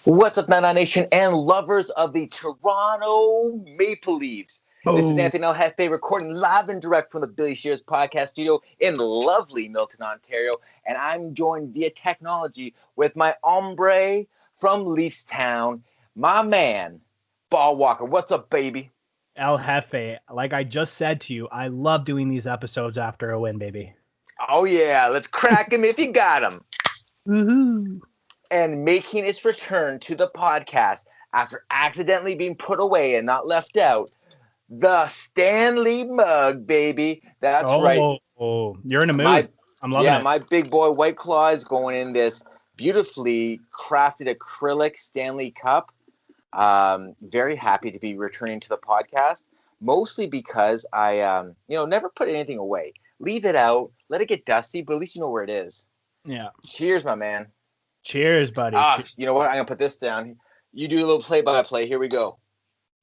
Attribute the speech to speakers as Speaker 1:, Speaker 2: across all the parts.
Speaker 1: What's up, Nine Nation and lovers of the Toronto Maple Leafs? This is
Speaker 2: Oh,
Speaker 1: Anthony El Jefe recording live and direct from the Billy Shears podcast studio in lovely Milton, Ontario. And I'm joined via technology with my hombre from Leafs Town, my man, Ball Walker. What's up, baby?
Speaker 2: El Jefe, like I just said to you, I love doing these episodes after a win, baby.
Speaker 1: Oh, yeah, let's crack him if you got him.
Speaker 2: Woohoo!
Speaker 1: And making its return to the podcast after accidentally being put away and not left out, the Stanley mug, baby. That's right.
Speaker 2: Oh, you're in a mood.
Speaker 1: My
Speaker 2: I'm loving it.
Speaker 1: my big boy White Claw is going in this beautifully crafted acrylic Stanley Cup. Very happy to be returning to the podcast, mostly because I never put anything away. Leave it out, let it get dusty, but at least you know where it is.
Speaker 2: Yeah.
Speaker 1: Cheers, my man.
Speaker 2: Cheers, buddy.
Speaker 1: You know what? I'm gonna put this down. You do a little play-by-play. Here we go.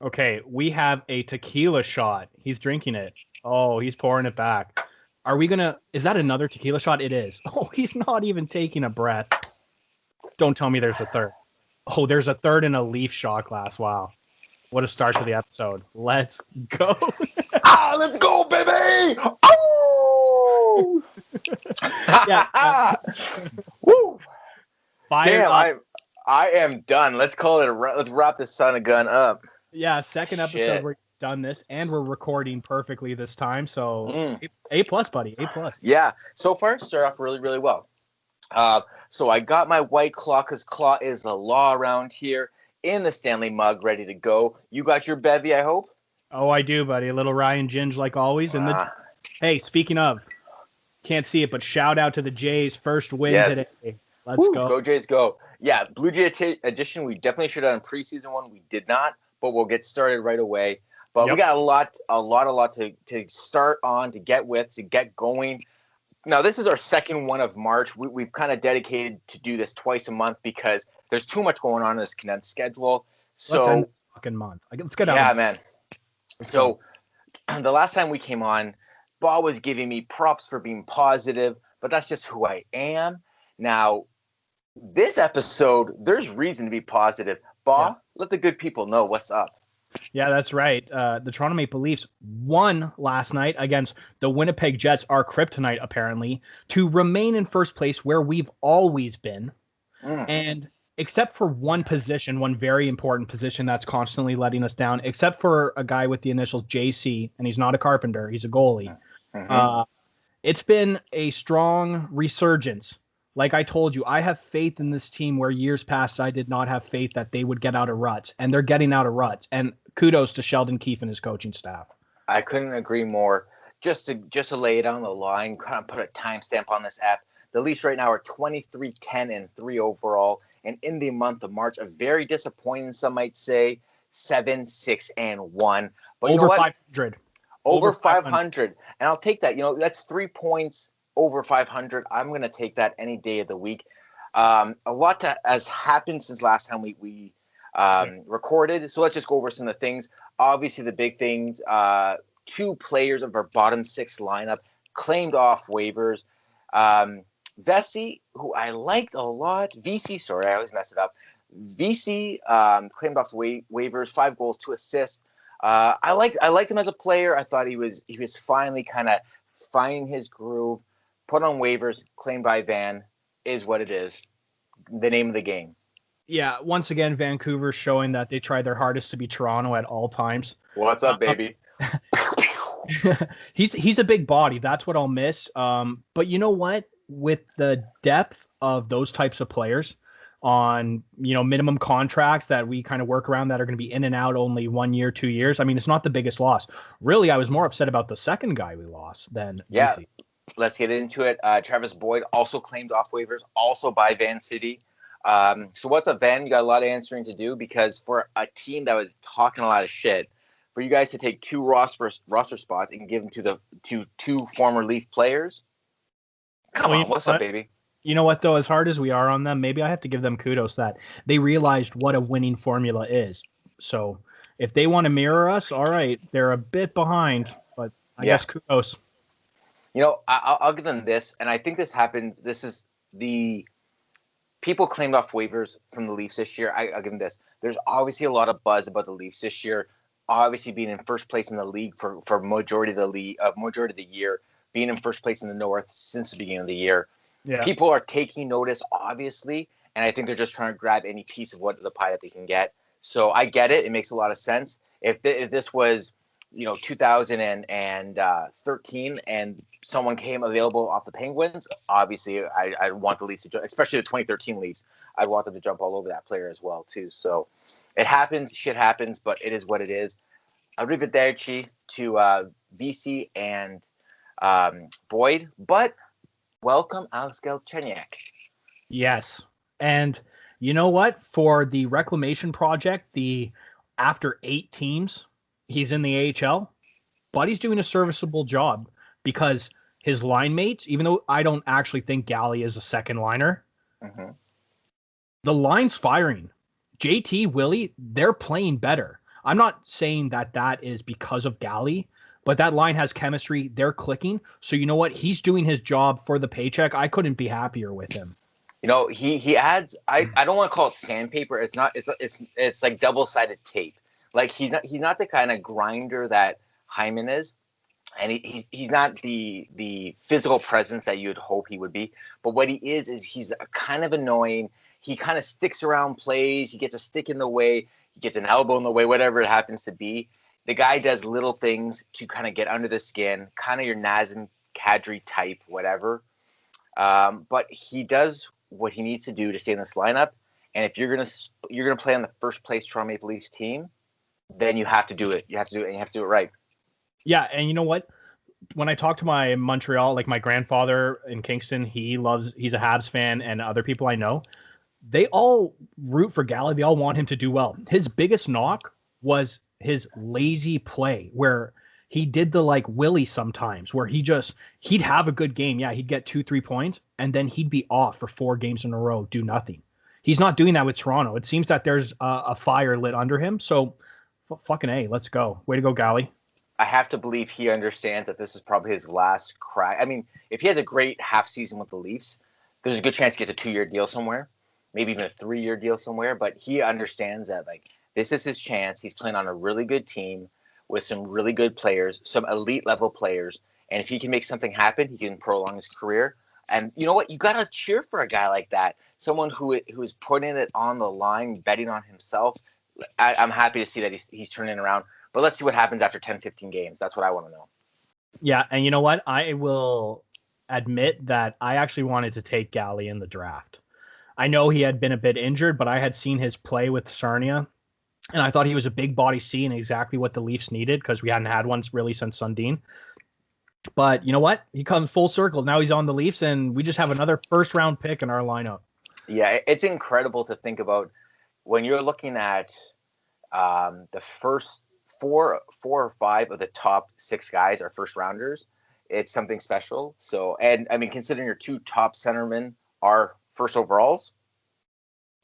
Speaker 2: Okay, we have a tequila shot. He's drinking it. Oh, he's pouring it back. Are we gonna? Is that another tequila shot? It is. Oh, he's not even taking a breath. Don't tell me there's a third. Oh, there's a third in a Leaf shot glass. Wow, what a start to the episode. Let's go.
Speaker 1: Let's go, baby! Oh!
Speaker 2: Yeah.
Speaker 1: Woo!
Speaker 2: Fire
Speaker 1: Damn,
Speaker 2: up.
Speaker 1: I am done. Let's call it. Let's wrap this son of gun up.
Speaker 2: Yeah, second episode
Speaker 1: Shit.
Speaker 2: we've done this, and we're recording perfectly this time. So A plus, buddy, A plus.
Speaker 1: Yeah. So far, start off really, really well. So I got my White Claw because Claw is the law around here in the Stanley mug, ready to go. You got your bevy, I hope.
Speaker 2: Oh, I do, buddy. A little Ryan Ginge like always. And hey, speaking of, can't see it, but shout out to the Jays' first win today. Let's go.
Speaker 1: Go Jays, go. Yeah, Blue Jay edition. We definitely should have done preseason one. We did not, but we'll get started right away. But we got a lot to start on, to get with, to get going. Now, this is our second one of March. We've kind of dedicated to do this twice a month because there's too much going on in this condensed schedule. So,
Speaker 2: let's end the fucking month. Let's get out.
Speaker 1: Yeah, man. So, the last time we came on, Bob was giving me props for being positive, but that's just who I am. Now, this episode, there's reason to be positive. Bob, let the good people know what's up.
Speaker 2: Yeah, that's right. The Toronto Maple Leafs won last night against the Winnipeg Jets, our kryptonite, apparently, to remain in first place where we've always been. And except for one position, one very important position that's constantly letting us down, except for a guy with the initials JC, and he's not a carpenter, he's a goalie. It's been a strong resurgence. Like I told you, I have faith in this team where years past I did not have faith that they would get out of ruts, and they're getting out of ruts. And kudos to Sheldon Keefe and his coaching staff.
Speaker 1: I couldn't agree more. Just to lay it on the line, kind of put a timestamp on this app. The Leafs right now are 23-10-3 overall, and in the month of March, a very disappointing, some might say, 7-6-1. But
Speaker 2: over 500.
Speaker 1: Over 500. And I'll take that. That's 3 points over 500. I'm going to take that any day of the week. A lot has happened since last time we recorded. So let's just go over some of the things. Obviously, the big things, 2 players of our bottom 6 lineup claimed off waivers. Vesey, who I liked a lot. VC, sorry, I always mess it up. VC claimed off waivers, 5 goals, 2 assists. I liked him as a player. I thought he was finally kind of finding his groove. Put on waivers, claimed by Van, is what it is. The name of the game.
Speaker 2: Yeah, once again, Vancouver showing that they try their hardest to be Toronto at all times.
Speaker 1: What's up, baby?
Speaker 2: He's a big body. That's what I'll miss. But you know what? With the depth of those types of players on, minimum contracts that we kind of work around that are going to be in and out only 1 year, 2 years. I mean, it's not the biggest loss. Really, I was more upset about the second guy we lost than
Speaker 1: DC. Let's get into it. Travis Boyd also claimed off waivers, also by Van City. So what's up, Van? You got a lot of answering to do because for a team that was talking a lot of shit, for you guys to take 2 roster spots and give them to two former Leaf players, come on, what's up, baby?
Speaker 2: You know what, though? As hard as we are on them, maybe I have to give them kudos that they realized what a winning formula is. So if they want to mirror us, all right, they're a bit behind, but I guess kudos.
Speaker 1: I'll give them this, and I think this happens. This is the people claimed off waivers from the Leafs this year. I'll give them this. There's obviously a lot of buzz about the Leafs this year, obviously being in first place in the league for majority of the year, being in first place in the North since the beginning of the year. Yeah. People are taking notice, obviously, and I think they're just trying to grab any piece of the pie that they can get. So I get it. It makes a lot of sense. If this was, 2013 and someone came available off the Penguins, obviously I want the Leafs to jump, especially the 2013 Leafs. I'd want them to jump all over that player as well too. So it happens, shit happens, but it is what it is. Arrivederci to VC and Boyd, but welcome Alex Galchenyuk.
Speaker 2: Yes, and you know what? For the Reclamation Project, after 8 teams, he's in the AHL, but he's doing a serviceable job because his line mates, even though I don't actually think Galley is a second liner, the line's firing. JT, Willie, they're playing better. I'm not saying that is because of Galley, but that line has chemistry. They're clicking. So you know what? He's doing his job for the paycheck. I couldn't be happier with him.
Speaker 1: He adds. I don't want to call it sandpaper. It's not. It's like double-sided tape. Like he's not the kind of grinder that Hyman is, and he's not the physical presence that you'd hope he would be. But what he is he's kind of annoying. He kind of sticks around plays. He gets a stick in the way. He gets an elbow in the way. Whatever it happens to be, the guy does little things to kind of get under the skin. Kind of your Nazem Kadri type, whatever. But he does what he needs to do to stay in this lineup. And if you're gonna play on the first place Toronto Maple Leafs team, then you have to do it. You have to do it, and you have to do it right.
Speaker 2: Yeah, and you know what? When I talk to my Montreal, like my grandfather in Kingston, he's a Habs fan, and other people I know, they all root for Galley. They all want him to do well. His biggest knock was his lazy play, where he did the like Willie sometimes, where he'd have a good game. Yeah, he'd get 2-3 points, and then he'd be off for 4 games in a row, do nothing. He's not doing that with Toronto. It seems that there's a fire lit under him. So fucking A, let's go. Way to go, Galley.
Speaker 1: I have to believe he understands that this is probably his last crack. I mean, if he has a great half season with the Leafs, there's a good chance he gets a 2-year deal somewhere, maybe even a 3-year deal somewhere. But he understands that like this is his chance. He's playing on a really good team with some really good players, some elite level players. And if he can make something happen, he can prolong his career. And you know what? You got to cheer for a guy like that. Someone who is putting it on the line, betting on himself. I'm happy to see that he's turning around. But let's see what happens after 10, 15 games. That's what I want to know.
Speaker 2: Yeah, and you know what? I will admit that I actually wanted to take Galley in the draft. I know he had been a bit injured, but I had seen his play with Sarnia, and I thought he was a big body C and exactly what the Leafs needed because we hadn't had one really since Sundin. But you know what? He comes full circle. Now he's on the Leafs, and we just have another first-round pick in our lineup.
Speaker 1: Yeah, it's incredible to think about when you're looking at the first four or five of the top 6 guys are first-rounders. It's something special. So, and I mean, considering your 2 top centermen are first overalls.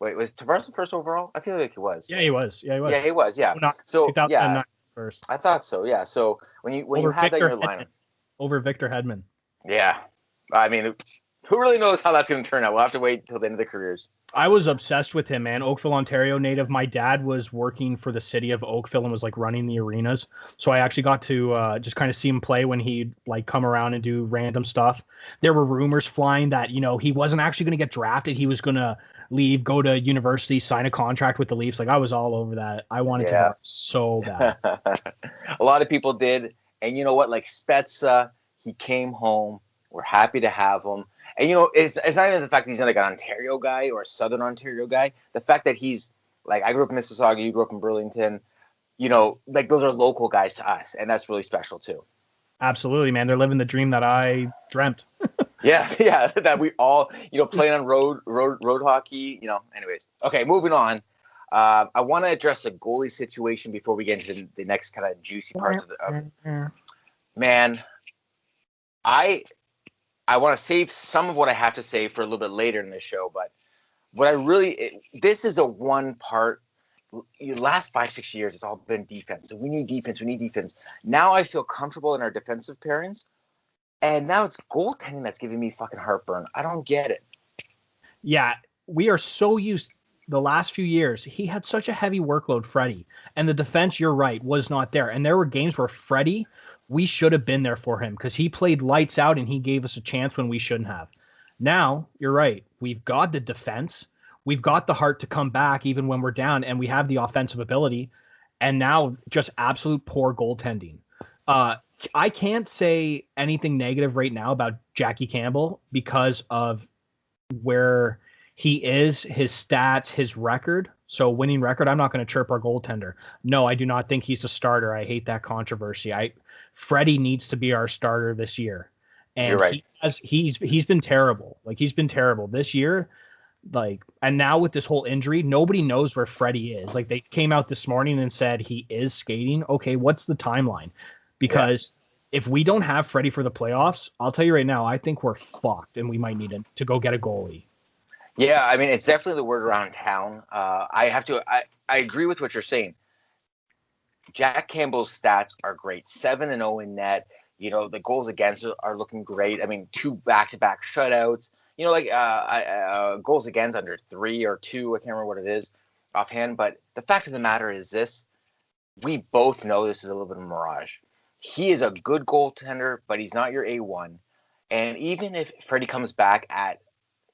Speaker 1: Wait, was Tavares the first overall? I feel like he was.
Speaker 2: Yeah, he was.
Speaker 1: Yeah, he was. Yeah.
Speaker 2: So yeah, first.
Speaker 1: I thought so. Yeah. So when you have that in your lineup
Speaker 2: over Victor Hedman.
Speaker 1: Yeah, I mean, who really knows how that's going to turn out? We'll have to wait until the end of their careers.
Speaker 2: I was obsessed with him, man. Oakville, Ontario native. My dad was working for the city of Oakville and was like running the arenas. So I actually got to just kind of see him play when he'd like come around and do random stuff. There were rumors flying that, he wasn't actually going to get drafted. He was going to leave, go to university, sign a contract with the Leafs. Like I was all over that. I wanted to so bad.
Speaker 1: A lot of people did. And you know what? Like Spezza, he came home. We're happy to have him. And, it's not even the fact that he's like an Ontario guy or a Southern Ontario guy. The fact that he's like, I grew up in Mississauga, you grew up in Burlington, like those are local guys to us. And that's really special too.
Speaker 2: Absolutely, man. They're living the dream that I dreamt.
Speaker 1: Yeah. That we all, playing on road hockey, anyways. Okay, moving on. I want to address the goalie situation before we get into the next kind of juicy parts of the man. I want to save some of what I have to say for a little bit later in the show, but this is a one part. Last 5-6 years, it's all been defense. So we need defense. Now I feel comfortable in our defensive pairings, and now it's goaltending that's giving me fucking heartburn. I don't get it.
Speaker 2: Yeah, we are so used the last few years. He had such a heavy workload, Freddie, and the defense, you're right, was not there. And there were games where Freddie, we should have been there for him because he played lights out and he gave us a chance when we shouldn't have. Now, you're right. We've got the defense. We've got the heart to come back even when we're down, and we have the offensive ability. And now just absolute poor goaltending. I can't say anything negative right now about Jackie Campbell because of where he is, his stats, his record. So winning record, I'm not going to chirp our goaltender. No, I do not think he's a starter. I hate that controversy. Freddie needs to be our starter this year. And
Speaker 1: you're right.
Speaker 2: he's been terrible. Like he's been terrible this year. Like, and now with this whole injury, nobody knows where Freddie is. Like they came out this morning and said he is skating. Okay, what's the timeline? Because if we don't have Freddie for the playoffs, I'll tell you right now, I think we're fucked and we might need to go get a goalie.
Speaker 1: Yeah, I mean, it's definitely the word around town. I agree with what you're saying. Jack Campbell's stats are great. 7-0 in net. You know, the goals against are looking great. I mean, 2 back-to-back shutouts. You know, like goals against under 3 or 2. I can't remember what it is offhand. But the fact of the matter is this. We both know this is a little bit of a mirage. He is a good goaltender, but he's not your A1. And even if Freddie comes back at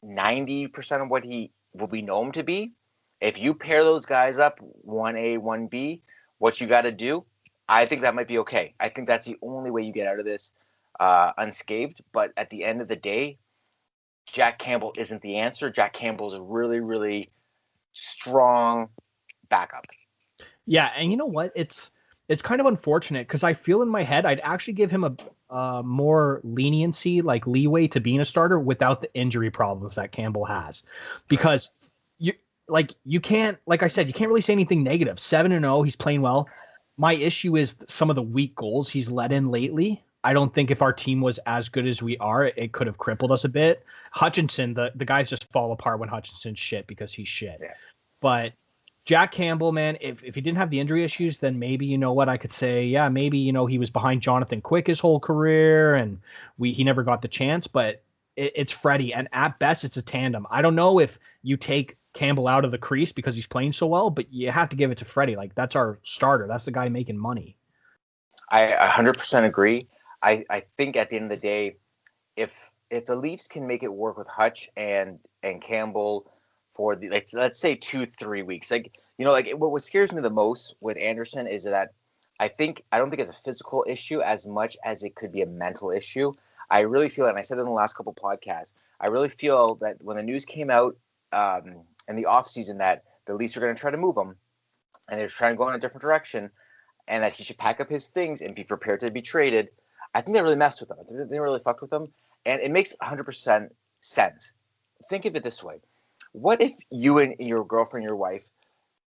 Speaker 1: 90% of what we know him to be, if you pair those guys up, 1A, 1B, what you got to do, I think that might be okay. I think that's the only way you get out of this unscathed. But at the end of the day, Jack Campbell isn't the answer. Jack Campbell is a really, really strong backup.
Speaker 2: Yeah, and you know what? It's kind of unfortunate because I feel in my head I'd actually give him a more leniency, like leeway to being a starter without the injury problems that Campbell has. Because you can't, like I said, you can't really say anything negative. 7-0, he's playing well. My issue is some of the weak goals he's let in lately. I don't think if our team was as good as we are, it could have crippled us a bit. Hutchinson, the guys just fall apart when Hutchinson's shit because he's shit. Yeah. But Jack Campbell, man, if he didn't have the injury issues, then maybe, you know what, I could say, yeah, maybe, you know, he was behind Jonathan Quick his whole career and he never got the chance, but it's Freddie. And at best, it's a tandem. I don't know if you take Campbell out of the crease because he's playing so well, but you have to give it to Freddie. Like, that's our starter. That's the guy making money.
Speaker 1: I 100% agree. I think at the end of the day, if the Leafs can make it work with Hutch and Campbell for the, like, let's say 2-3 weeks, like, you know, like what scares me the most with Anderson is that I don't think it's a physical issue as much as it could be a mental issue. I really feel, and I said it in the last couple podcasts, I really feel that when the news came out in the offseason that the Leafs are going to try to move him and they're trying to go in a different direction and that he should pack up his things and be prepared to be traded, I think they really messed with him. They really fucked with him. And it makes 100% sense. Think of it this way. What if you and your girlfriend, your wife,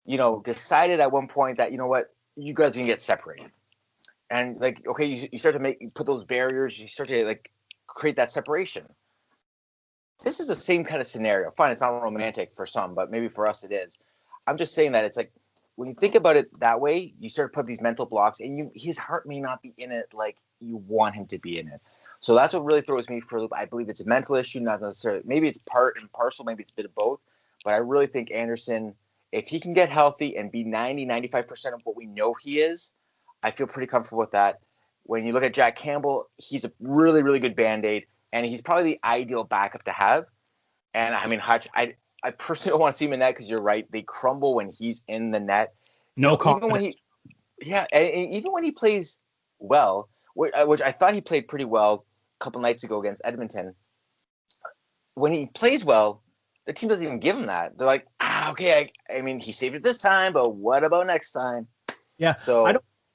Speaker 1: you know, decided at one point that, you know what, you guys can get separated. And like, okay, you start to put those barriers, you start to like create that separation. This is the same kind of scenario. Fine, it's not romantic for some, but maybe for us it is. I'm just saying that it's like, when you think about it that way, you start to put these mental blocks and his heart may not be in it like you want him to be in it. So that's what really throws me for a loop. I believe it's a mental issue, not necessarily. Maybe it's part and parcel, maybe it's a bit of both. But I really think Anderson, if he can get healthy and be 90-95% of what we know he is, I feel pretty comfortable with that. When you look at Jack Campbell, he's a really, really good Band-Aid, and he's probably the ideal backup to have. And I mean, Hutch, I personally don't want to see him in net because you're right. They crumble when he's in the net.
Speaker 2: No confidence.
Speaker 1: Even when he plays well, which I thought he played pretty well a couple nights ago against Edmonton. When he plays well, the team doesn't even give him that. They're like, okay, I mean, he saved it this time, but what about next time?
Speaker 2: Yeah,
Speaker 1: so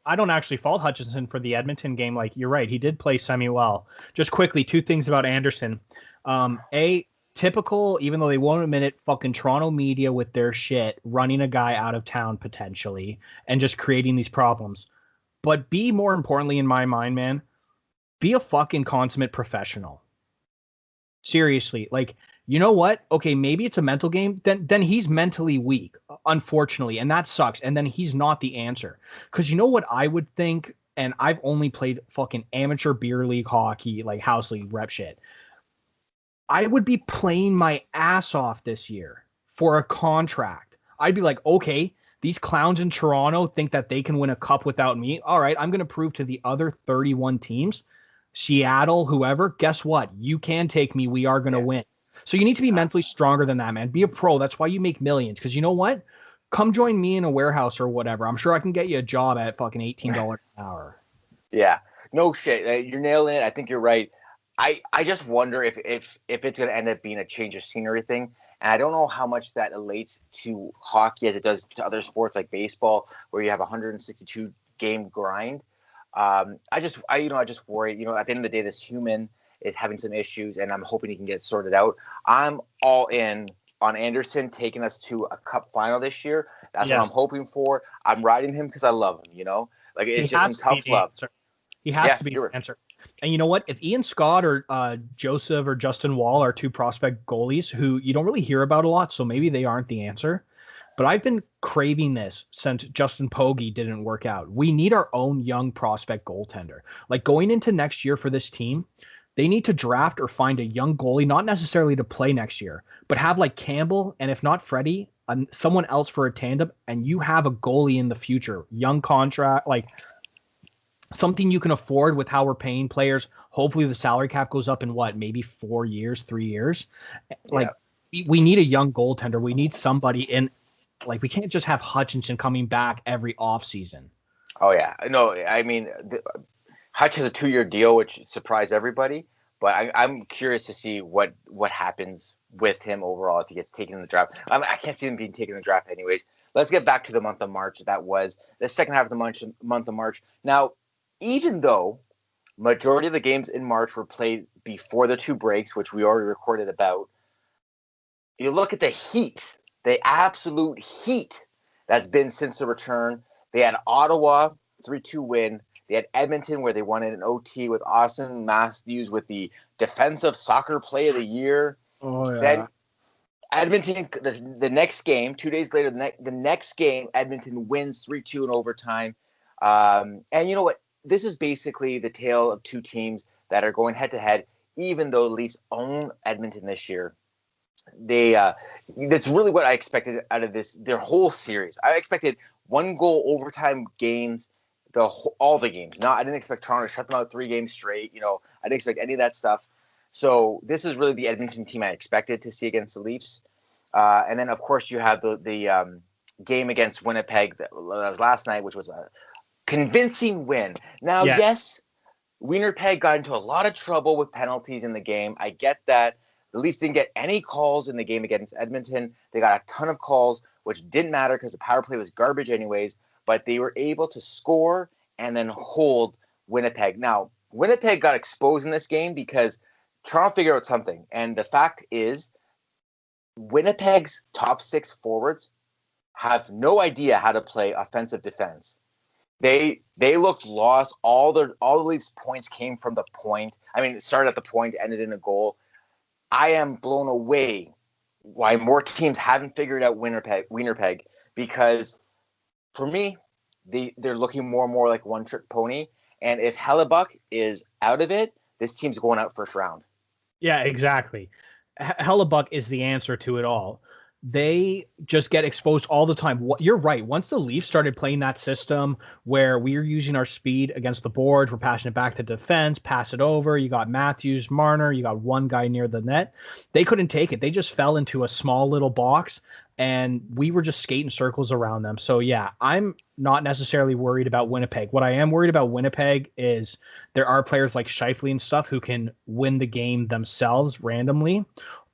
Speaker 2: I don't actually fault Hutchinson for the Edmonton game. Like, you're right, he did play semi-well. Just quickly, 2 things about Anderson. Typical, even though they won't admit it, fucking Toronto media with their shit, running a guy out of town potentially and just creating these problems. But be more importantly in my mind, man, be a fucking consummate professional. Seriously, like, you know what? Okay, maybe it's a mental game. Then he's mentally weak, unfortunately, and that sucks. And then he's not the answer. Because you know what I would think, and I've only played fucking amateur beer league hockey, like house league rep shit. I would be playing my ass off this year for a contract. I'd be like, okay, these clowns in Toronto think that they can win a cup without me. All right, I'm going to prove to the other 31 teams, Seattle, whoever, guess what? You can take me. We are going to win. So you need to be mentally stronger than that, man. Be a pro. That's why you make millions. Because you know what? Come join me in a warehouse or whatever. I'm sure I can get you a job at fucking $18 an hour.
Speaker 1: Yeah, no shit. You're nailing it. I think you're right. I just wonder if it's going to end up being a change of scenery thing. And I don't know how much that relates to hockey as it does to other sports like baseball, where you have a 162 game grind. I just worry, at the end of the day, this human is having some issues, and I'm hoping he can get sorted out. I'm all in on Anderson taking us to a cup final this year. That's what I'm hoping for. I'm riding him because I love him, Like, it's just some tough love.
Speaker 2: He has to be the answer. And you know what? If Ian Scott or Joseph or Justin Wall are two prospect goalies who you don't really hear about a lot, so maybe they aren't the answer. But I've been craving this since Justin Pogge didn't work out. We need our own young prospect goaltender. Like, going into next year for this team, they need to draft or find a young goalie, not necessarily to play next year, but have like Campbell, and if not Freddie, someone else for a tandem, and you have a goalie in the future, young contract, like something you can afford with how we're paying players. Hopefully the salary cap goes up in maybe 4 years, 3 years. Like, we need a young goaltender. We need somebody in, like, we can't just have Hutchinson coming back every offseason.
Speaker 1: Oh, yeah. No, I mean, Hutch has a 2-year deal, which surprised everybody. But I'm curious to see what happens with him overall if he gets taken in the draft. I can't see him being taken in the draft anyways. Let's get back to the month of March. That was the second half of the month of March. Now, even though majority of the games in March were played before the 2 breaks, which we already recorded about, you look at the heat, the absolute heat that's been since the return. They had Ottawa 3-2 win. They had Edmonton where they won in an OT with Austin Matthews with the defensive soccer play of the year.
Speaker 2: Oh, yeah.
Speaker 1: Then Edmonton, the next game, 2 days later, the next game, Edmonton wins 3-2 in overtime. And you know what? This is basically the tale of 2 teams that are going head-to-head, even though the Leafs own Edmonton this year. That's really what I expected out of their whole series. I expected 1-goal overtime games, all the games. I didn't expect Toronto to shut them out 3 games straight. I didn't expect any of that stuff. So this is really the Edmonton team I expected to see against the Leafs. And then, of course, you have the game against Winnipeg that was last night, which was a convincing win. Now, yes, Winnipeg got into a lot of trouble with penalties in the game. I get that. The Leafs didn't get any calls in the game against Edmonton. They got a ton of calls, which didn't matter because the power play was garbage anyways. But they were able to score and then hold Winnipeg. Now, Winnipeg got exposed in this game because Toronto figured out something. And the fact is, Winnipeg's top 6 forwards have no idea how to play offensive defense. They looked lost. All the Leafs points came from the point. I mean, it started at the point, ended in a goal. I am blown away why more teams haven't figured out Winnipeg because for me, they're looking more and more like one-trick pony. And if Hellebuck is out of it, this team's going out first round.
Speaker 2: Yeah, exactly. Hellebuck is the answer to it all. They just get exposed all the time. You're right. Once the Leafs started playing that system where we are using our speed against the boards, we're passing it back to defense, pass it over. You got Matthews, Marner, you got one guy near the net. They couldn't take it. They just fell into a small little box, and we were just skating circles around them. So, yeah, I'm not necessarily worried about Winnipeg. What I am worried about Winnipeg is there are players like Scheifele and stuff who can win the game themselves randomly.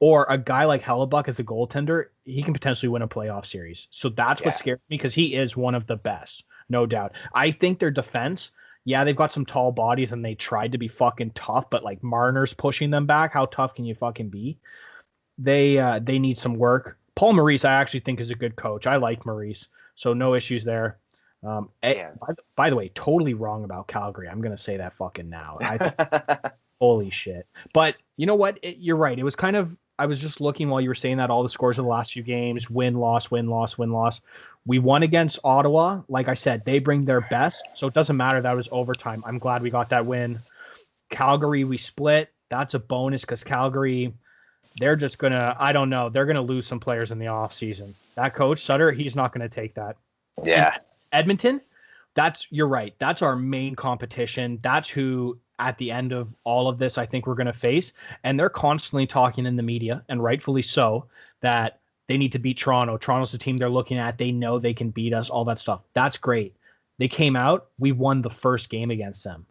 Speaker 2: Or a guy like Hellebuck as a goaltender, he can potentially win a playoff series. So that's what scares me because he is one of the best, no doubt. I think their defense, they've got some tall bodies and they tried to be fucking tough, but like Marner's pushing them back. How tough can you fucking be? They need some work. Paul Maurice, I actually think is a good coach. I like Maurice, so no issues there. By the way, totally wrong about Calgary. I'm going to say that fucking now. Holy shit. But you know what? You're right. It was kind of, I was just looking while you were saying that, all the scores of the last few games, win, loss, win, loss, win, loss. We won against Ottawa. Like I said, they bring their best. So it doesn't matter. That was overtime. I'm glad we got that win. Calgary, we split. That's a bonus because Calgary, they're just gonna, I don't know, they're gonna lose some players in the offseason. That coach Sutter, he's not gonna take that.
Speaker 1: Yeah.
Speaker 2: And Edmonton, you're right. That's our main competition. That's who at the end of all of this I think we're gonna face. And they're constantly talking in the media, and rightfully so, that they need to beat Toronto. Toronto's the team they're looking at. They know they can beat us, all that stuff. That's great. They came out, we won the first game against them.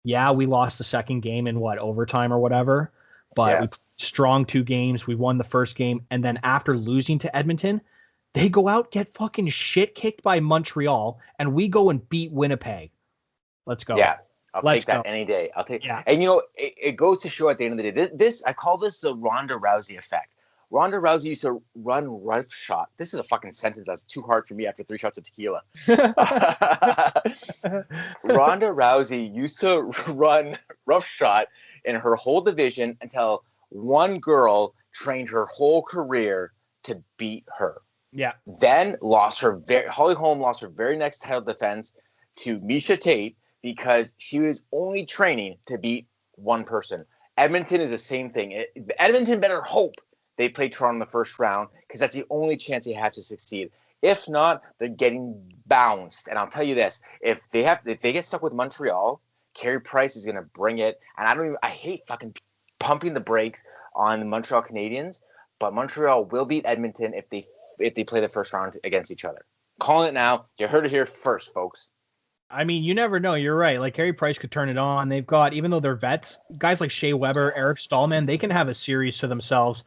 Speaker 2: Yeah, we lost the second game in overtime or whatever, but we strong 2 games. We won the first game. And then after losing to Edmonton, they go out, get fucking shit kicked by Montreal, and we go and beat Winnipeg. Let's go.
Speaker 1: Yeah, I'll take that any day. I'll take. Yeah. And it goes to show at the end of the day, this I call this the Ronda Rousey effect. Ronda Rousey used to run roughshod. This is a fucking sentence that's too hard for me after 3 shots of tequila. Ronda Rousey used to run roughshod in her whole division until one girl trained her whole career to beat her.
Speaker 2: Yeah.
Speaker 1: Then Holly Holm lost her very next title defense to Misha Tate because she was only training to beat one person. Edmonton is the same thing. Edmonton better hope they play Toronto in the first round because that's the only chance they have to succeed. If not, they're getting bounced. And I'll tell you this: if they get stuck with Montreal, Carey Price is going to bring it. And I hate fucking pumping the brakes on the Montreal Canadiens, but Montreal will beat Edmonton if they play the first round against each other. Calling it now. You heard it here first, folks.
Speaker 2: I mean, you never know. You're right. Like, Carey Price could turn it on. They've got, even though they're vets, guys like Shea Weber, Eric Stahlman, they can have a series to themselves.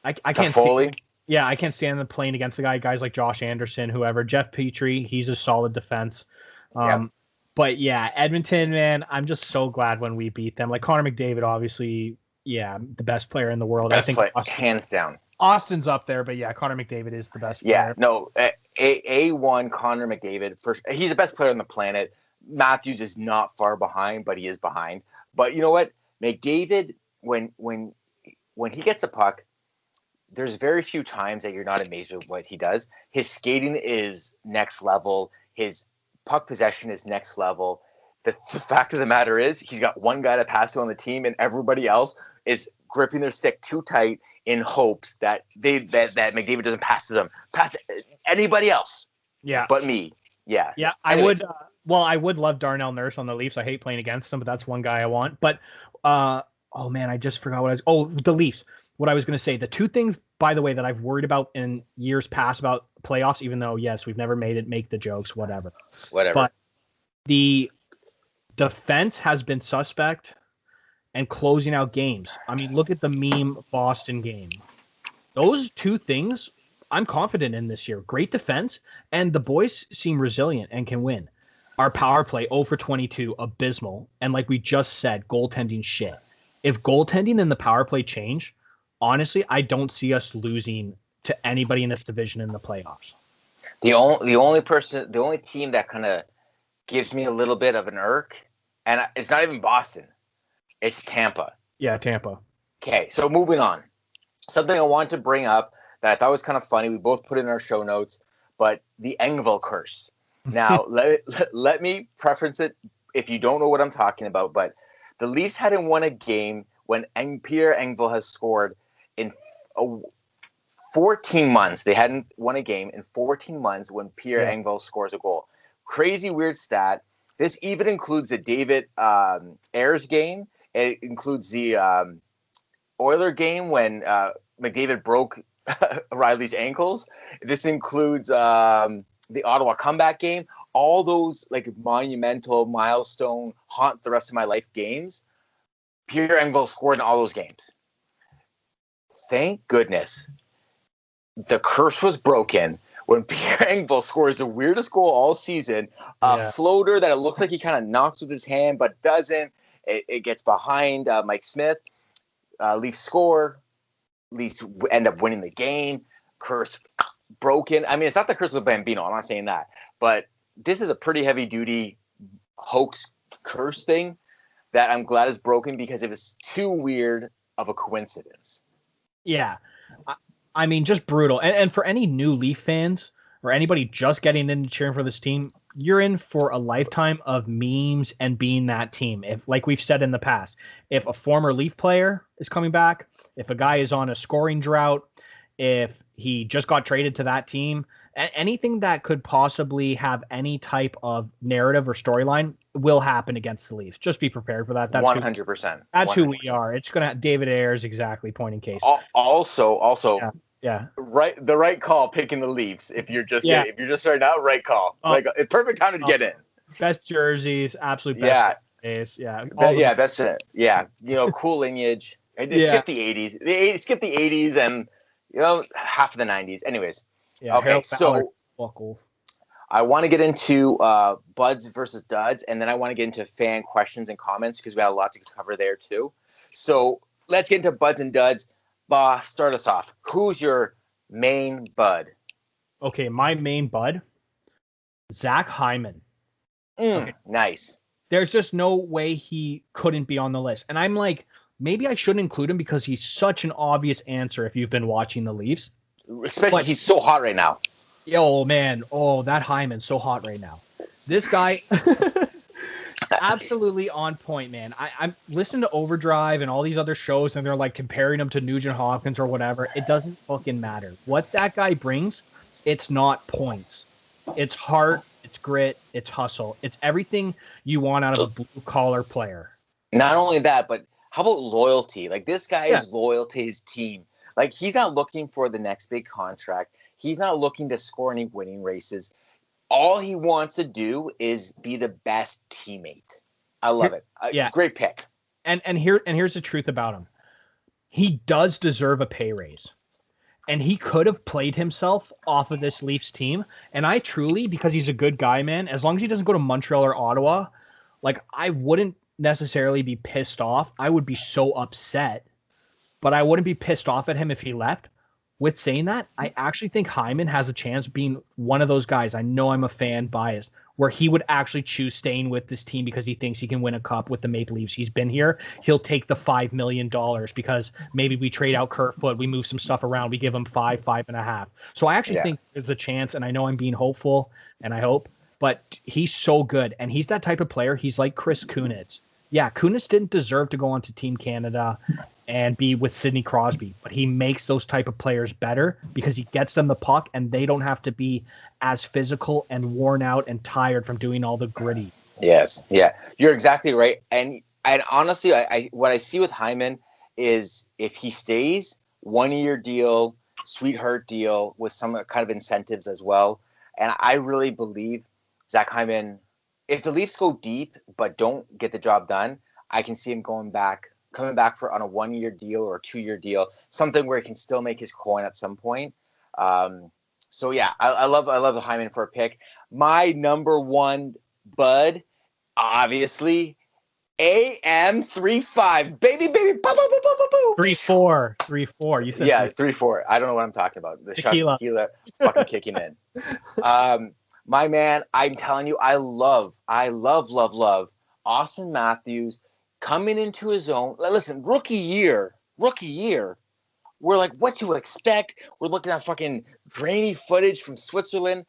Speaker 2: I can't see. Yeah, I can't stand them playing against guys like Josh Anderson, whoever. Jeff Petrie, he's a solid defense. But yeah, Edmonton, man, I'm just so glad when we beat them. Like Connor McDavid, obviously, the best player in the world.
Speaker 1: I think hands down.
Speaker 2: Austin's up there, but yeah, Connor McDavid is the best player.
Speaker 1: Yeah, no, A1 Connor McDavid, he's the best player on the planet. Matthews is not far behind, but he is behind. But you know what? McDavid, when he gets a puck, there's very few times that you're not amazed with what he does. His skating is next level. His puck possession is next level. The fact of the matter is he's got one guy to pass to on the team, and everybody else is gripping their stick too tight in hopes that that McDavid doesn't pass to them. Pass to anybody else.
Speaker 2: Yeah.
Speaker 1: But me. Yeah.
Speaker 2: Yeah. Anyways. I would love Darnell Nurse on the Leafs. I hate playing against him, but that's one guy I want. But oh man, I just forgot the Leafs. What I was going to say, the 2 things, by the way, that I've worried about in years past about playoffs, even though, yes, we've never made it, make the jokes, whatever. But the defense has been suspect and closing out games. I mean, look at the meme Boston game. Those 2 things I'm confident in this year. Great defense, and the boys seem resilient and can win. Our power play, 0 for 22, abysmal. And like we just said, goaltending shit. If goaltending and the power play change, honestly, I don't see us losing to anybody in this division in the playoffs.
Speaker 1: The only team that kind of gives me a little bit of an irk, and it's not even Boston, it's Tampa.
Speaker 2: Yeah, Tampa.
Speaker 1: Okay, so moving on. Something I wanted to bring up that I thought was kind of funny. We both put it in our show notes, but the Engvall curse. Now, let me preference it if you don't know what I'm talking about, but the Leafs hadn't won a game when Pierre Engvall has scored in 14 months. They hadn't won a game in 14 months when Pierre Engvall scores a goal. Crazy weird stat. This even includes the David Ayres game. It includes the Oiler game when McDavid broke Riley's ankles. This includes the Ottawa comeback game. All those like monumental, milestone, haunt the rest of my life games. Pierre Engvall scored in all those games. Thank goodness the curse was broken when Pierre Engvall scores the weirdest goal all season. A floater that it looks like he kind of knocks with his hand, but doesn't. It gets behind Mike Smith. Leafs score. Leafs end up winning the game. Curse broken. I mean, it's not the curse with Bambino. I'm not saying that. But this is a pretty heavy-duty hoax curse thing that I'm glad is broken because it was too weird of a coincidence.
Speaker 2: Yeah. I mean, just brutal. And for any new Leaf fans or anybody just getting into cheering for this team, you're in for a lifetime of memes and being that team. If, like we've said in the past, if a former Leaf player is coming back, if a guy is on a scoring drought, if he just got traded to that team, anything that could possibly have any type of narrative or storyline will happen against the Leafs. Just be prepared for that. That's
Speaker 1: 100%.
Speaker 2: That's who we are. It's going to David Ayers exactly point in case.
Speaker 1: Also,
Speaker 2: yeah.
Speaker 1: The right call picking the Leafs. If you're just starting out, right call. It's perfect time to get in.
Speaker 2: Best jerseys, absolute best. Yeah.
Speaker 1: That's it. Yeah. Cool lineage. Skip the 80s. Skip the 80s and half of the 90s. Anyways.
Speaker 2: Yeah,
Speaker 1: okay, so I want to get into Buds versus Duds, and then I want to get into fan questions and comments because we have a lot to cover there too. So let's get into Buds and Duds. Bah, start us off. Who's your main Bud?
Speaker 2: Okay, my main Bud, Zack Hyman.
Speaker 1: Okay. Nice.
Speaker 2: There's just no way he couldn't be on the list. And I'm like, maybe I shouldn't include him because he's such an obvious answer if you've been watching the Leafs.
Speaker 1: Especially he's so hot right now.
Speaker 2: Oh, man. Oh, that Hyman's so hot right now. This guy, absolutely on point, man. I'm listening to Overdrive and all these other shows, and they're like comparing him to Nugent Hopkins or whatever. It doesn't fucking matter. What that guy brings, it's not points. It's heart, it's grit, it's hustle. It's everything you want out of a blue-collar player.
Speaker 1: Not only that, but how about loyalty? Like, this guy is loyal to his team. Like, he's not looking for the next big contract. He's not looking to score any winning races. All he wants to do is be the best teammate. I love it. Great pick.
Speaker 2: And here's the truth about him. He does deserve a pay raise. And he could have played himself off of this Leafs team. And I truly, because he's a good guy, man, as long as he doesn't go to Montreal or Ottawa, like, I wouldn't necessarily be pissed off. I would be so upset. But I wouldn't be pissed off at him if he left. With saying that, I actually think Hyman has a chance of being one of those guys. I know I'm a fan biased, where he would actually choose staying with this team because he thinks he can win a cup with the Maple Leafs. He's been here. He'll take the $5 million because maybe we trade out Kurt Foote. We move some stuff around. We give him 5.5. So I actually think there's a chance, and I know I'm being hopeful, and I hope, but he's so good. And he's that type of player. He's like Chris Kunitz. Yeah, Kunitz didn't deserve to go on to Team Canada and be with Sidney Crosby, but he makes those type of players better because he gets them the puck and they don't have to be as physical and worn out and tired from doing all the gritty.
Speaker 1: Yes. Yeah, you're exactly right. And honestly, I what I see with Hyman is if he stays, 1-year deal, sweetheart deal with some kind of incentives as well. And I really believe Zack Hyman, if the Leafs go deep but don't get the job done, I can see him coming back on a 1-year deal or a 2-year deal, something where he can still make his coin at some point. So yeah, I love Hyman for a pick. My number one Bud, obviously, AM35, baby, boo, boo, boo, boo, boo, boo.
Speaker 2: 3-4. You said
Speaker 1: 3-4. I don't know what I'm talking about. The
Speaker 2: tequila.
Speaker 1: Tequila fucking kicking in. My man, I'm telling you, I love Austin Matthews coming into his own. Listen, rookie year. We're like, what to expect? We're looking at fucking grainy footage from Switzerland.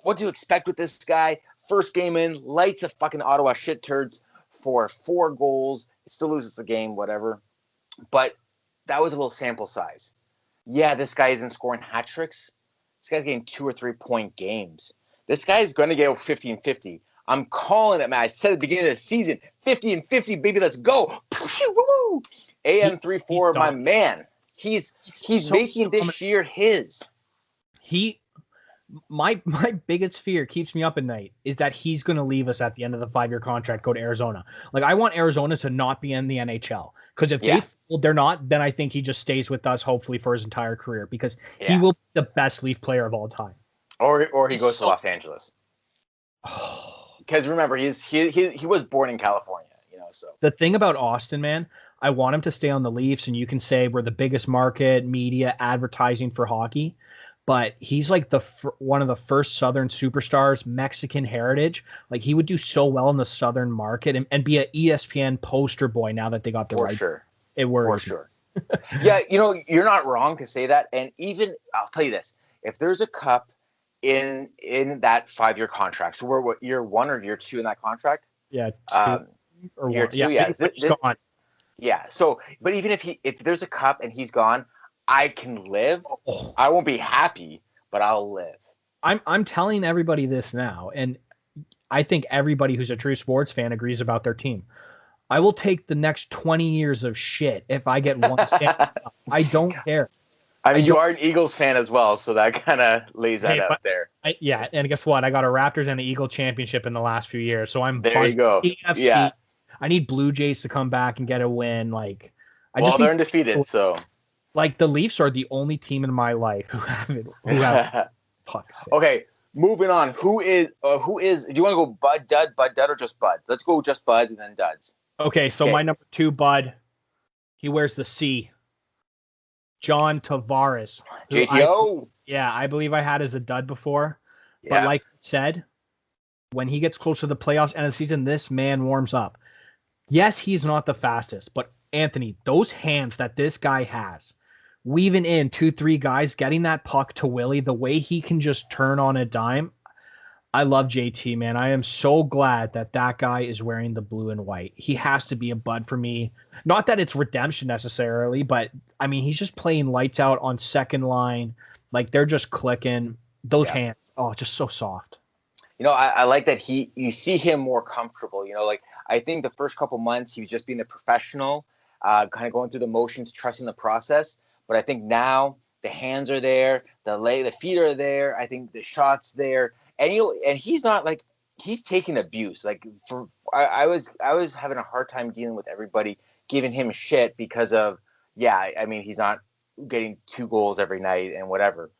Speaker 1: What to expect with this guy? First game in, lights a fucking Ottawa shit turds for 4 goals. It still loses the game, whatever. But that was a little sample size. Yeah, this guy isn't scoring hat tricks. This guy's getting 2 or 3 point games. This guy is going to get 50 and 50. I'm calling it, man. I said at the beginning of the season, 50 and 50, baby, let's go. AM34, my man. He's so making this year his.
Speaker 2: My biggest fear keeps me up at night is that he's going to leave us at the end of the 5-year contract, go to Arizona. Like, I want Arizona to not be in the NHL because if they're not, then I think he just stays with us, hopefully for his entire career, because he will be the best Leaf player of all time.
Speaker 1: Or he goes to Los Angeles. Because remember, he was born in California, so.
Speaker 2: The thing about Austin, man, I want him to stay on the Leafs, and you can say we're the biggest market, media, advertising for hockey, but he's like one of the first Southern superstars, Mexican heritage. Like, he would do so well in the Southern market and be an ESPN poster boy now that they got the right.
Speaker 1: Sure.
Speaker 2: It works.
Speaker 1: For sure. Yeah, you're not wrong to say that. And even, I'll tell you this, if there's a cup in that 5-year contract, so we're year 1 or year 2 in that contract?
Speaker 2: Yeah,
Speaker 1: year 2, yeah.
Speaker 2: He's gone.
Speaker 1: Yeah. So, but even if there's a cup and he's gone, I can live.
Speaker 2: Oh.
Speaker 1: I won't be happy, but I'll live.
Speaker 2: I'm telling everybody this now, and I think everybody who's a true sports fan agrees about their team. I will take the next 20 years of shit if I get one Stanley Cup. I don't care.
Speaker 1: I mean, you are an Eagles fan as well, so that kind of lays that out there.
Speaker 2: Yeah, and guess what? I got a Raptors and the Eagle championship in the last few years, so I'm
Speaker 1: there. You go.
Speaker 2: EFC.
Speaker 1: Yeah.
Speaker 2: I need Blue Jays to come back and get a win. Like,
Speaker 1: they're undefeated, so
Speaker 2: like the Leafs are the only team in my life who haven't.
Speaker 1: Okay, moving on. Who is? Do you want to go Bud Dud, or just Bud? Let's go just Buds and then Duds.
Speaker 2: Okay, so my number 2 Bud, he wears the C. John Tavares.
Speaker 1: JTO.
Speaker 2: I believe I had as a dud before. Yeah. But like I said, when he gets close to the playoffs end of the season, this man warms up. Yes, he's not the fastest, but Anthony, those hands that this guy has, weaving in 2-3 guys, getting that puck to Willie, the way he can just turn on a dime. I love JT, man. I am so glad that guy is wearing the blue and white. He has to be a Bud for me. Not that it's redemption necessarily, but I mean, he's just playing lights out on second line. Like they're just clicking. Those hands, just so soft.
Speaker 1: You know, I like that you see him more comfortable. You know, like I think the first couple months he was just being a professional, kind of going through the motions, trusting the process. But I think now the hands are there, the feet are there. I think the shots there. And he's not like he's taking abuse. Like I was having a hard time dealing with everybody giving him shit because of I mean he's not getting 2 goals every night and whatever.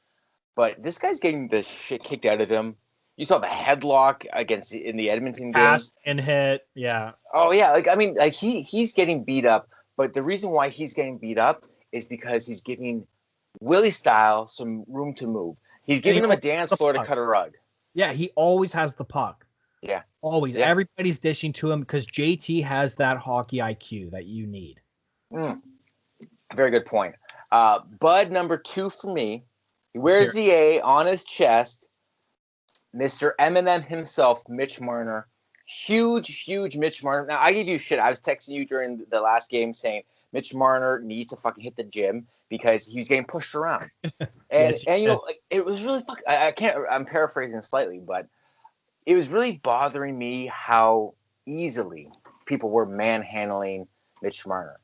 Speaker 1: But this guy's getting the shit kicked out of him. You saw the headlock in the Edmonton game.
Speaker 2: Pass and hit, yeah.
Speaker 1: Oh yeah, like I mean like he's getting beat up, but the reason why he's getting beat up is because he's giving Willie Style some room to move. He's giving him a dance floor to cut a rug.
Speaker 2: Yeah, he always has the puck.
Speaker 1: Yeah.
Speaker 2: Always. Yeah. Everybody's dishing to him because JT has that hockey IQ that you need.
Speaker 1: Very good point. Bud number 2 for me. He wears the A on his chest. Mr. Eminem himself, Mitch Marner. Huge Mitch Marner. Now, I gave you shit. I was texting you during the last game saying Mitch Marner needs to fucking hit the gym because he was getting pushed around. And you know, like it was really I'm paraphrasing slightly, but it was really bothering me how easily people were manhandling Mitch Marner.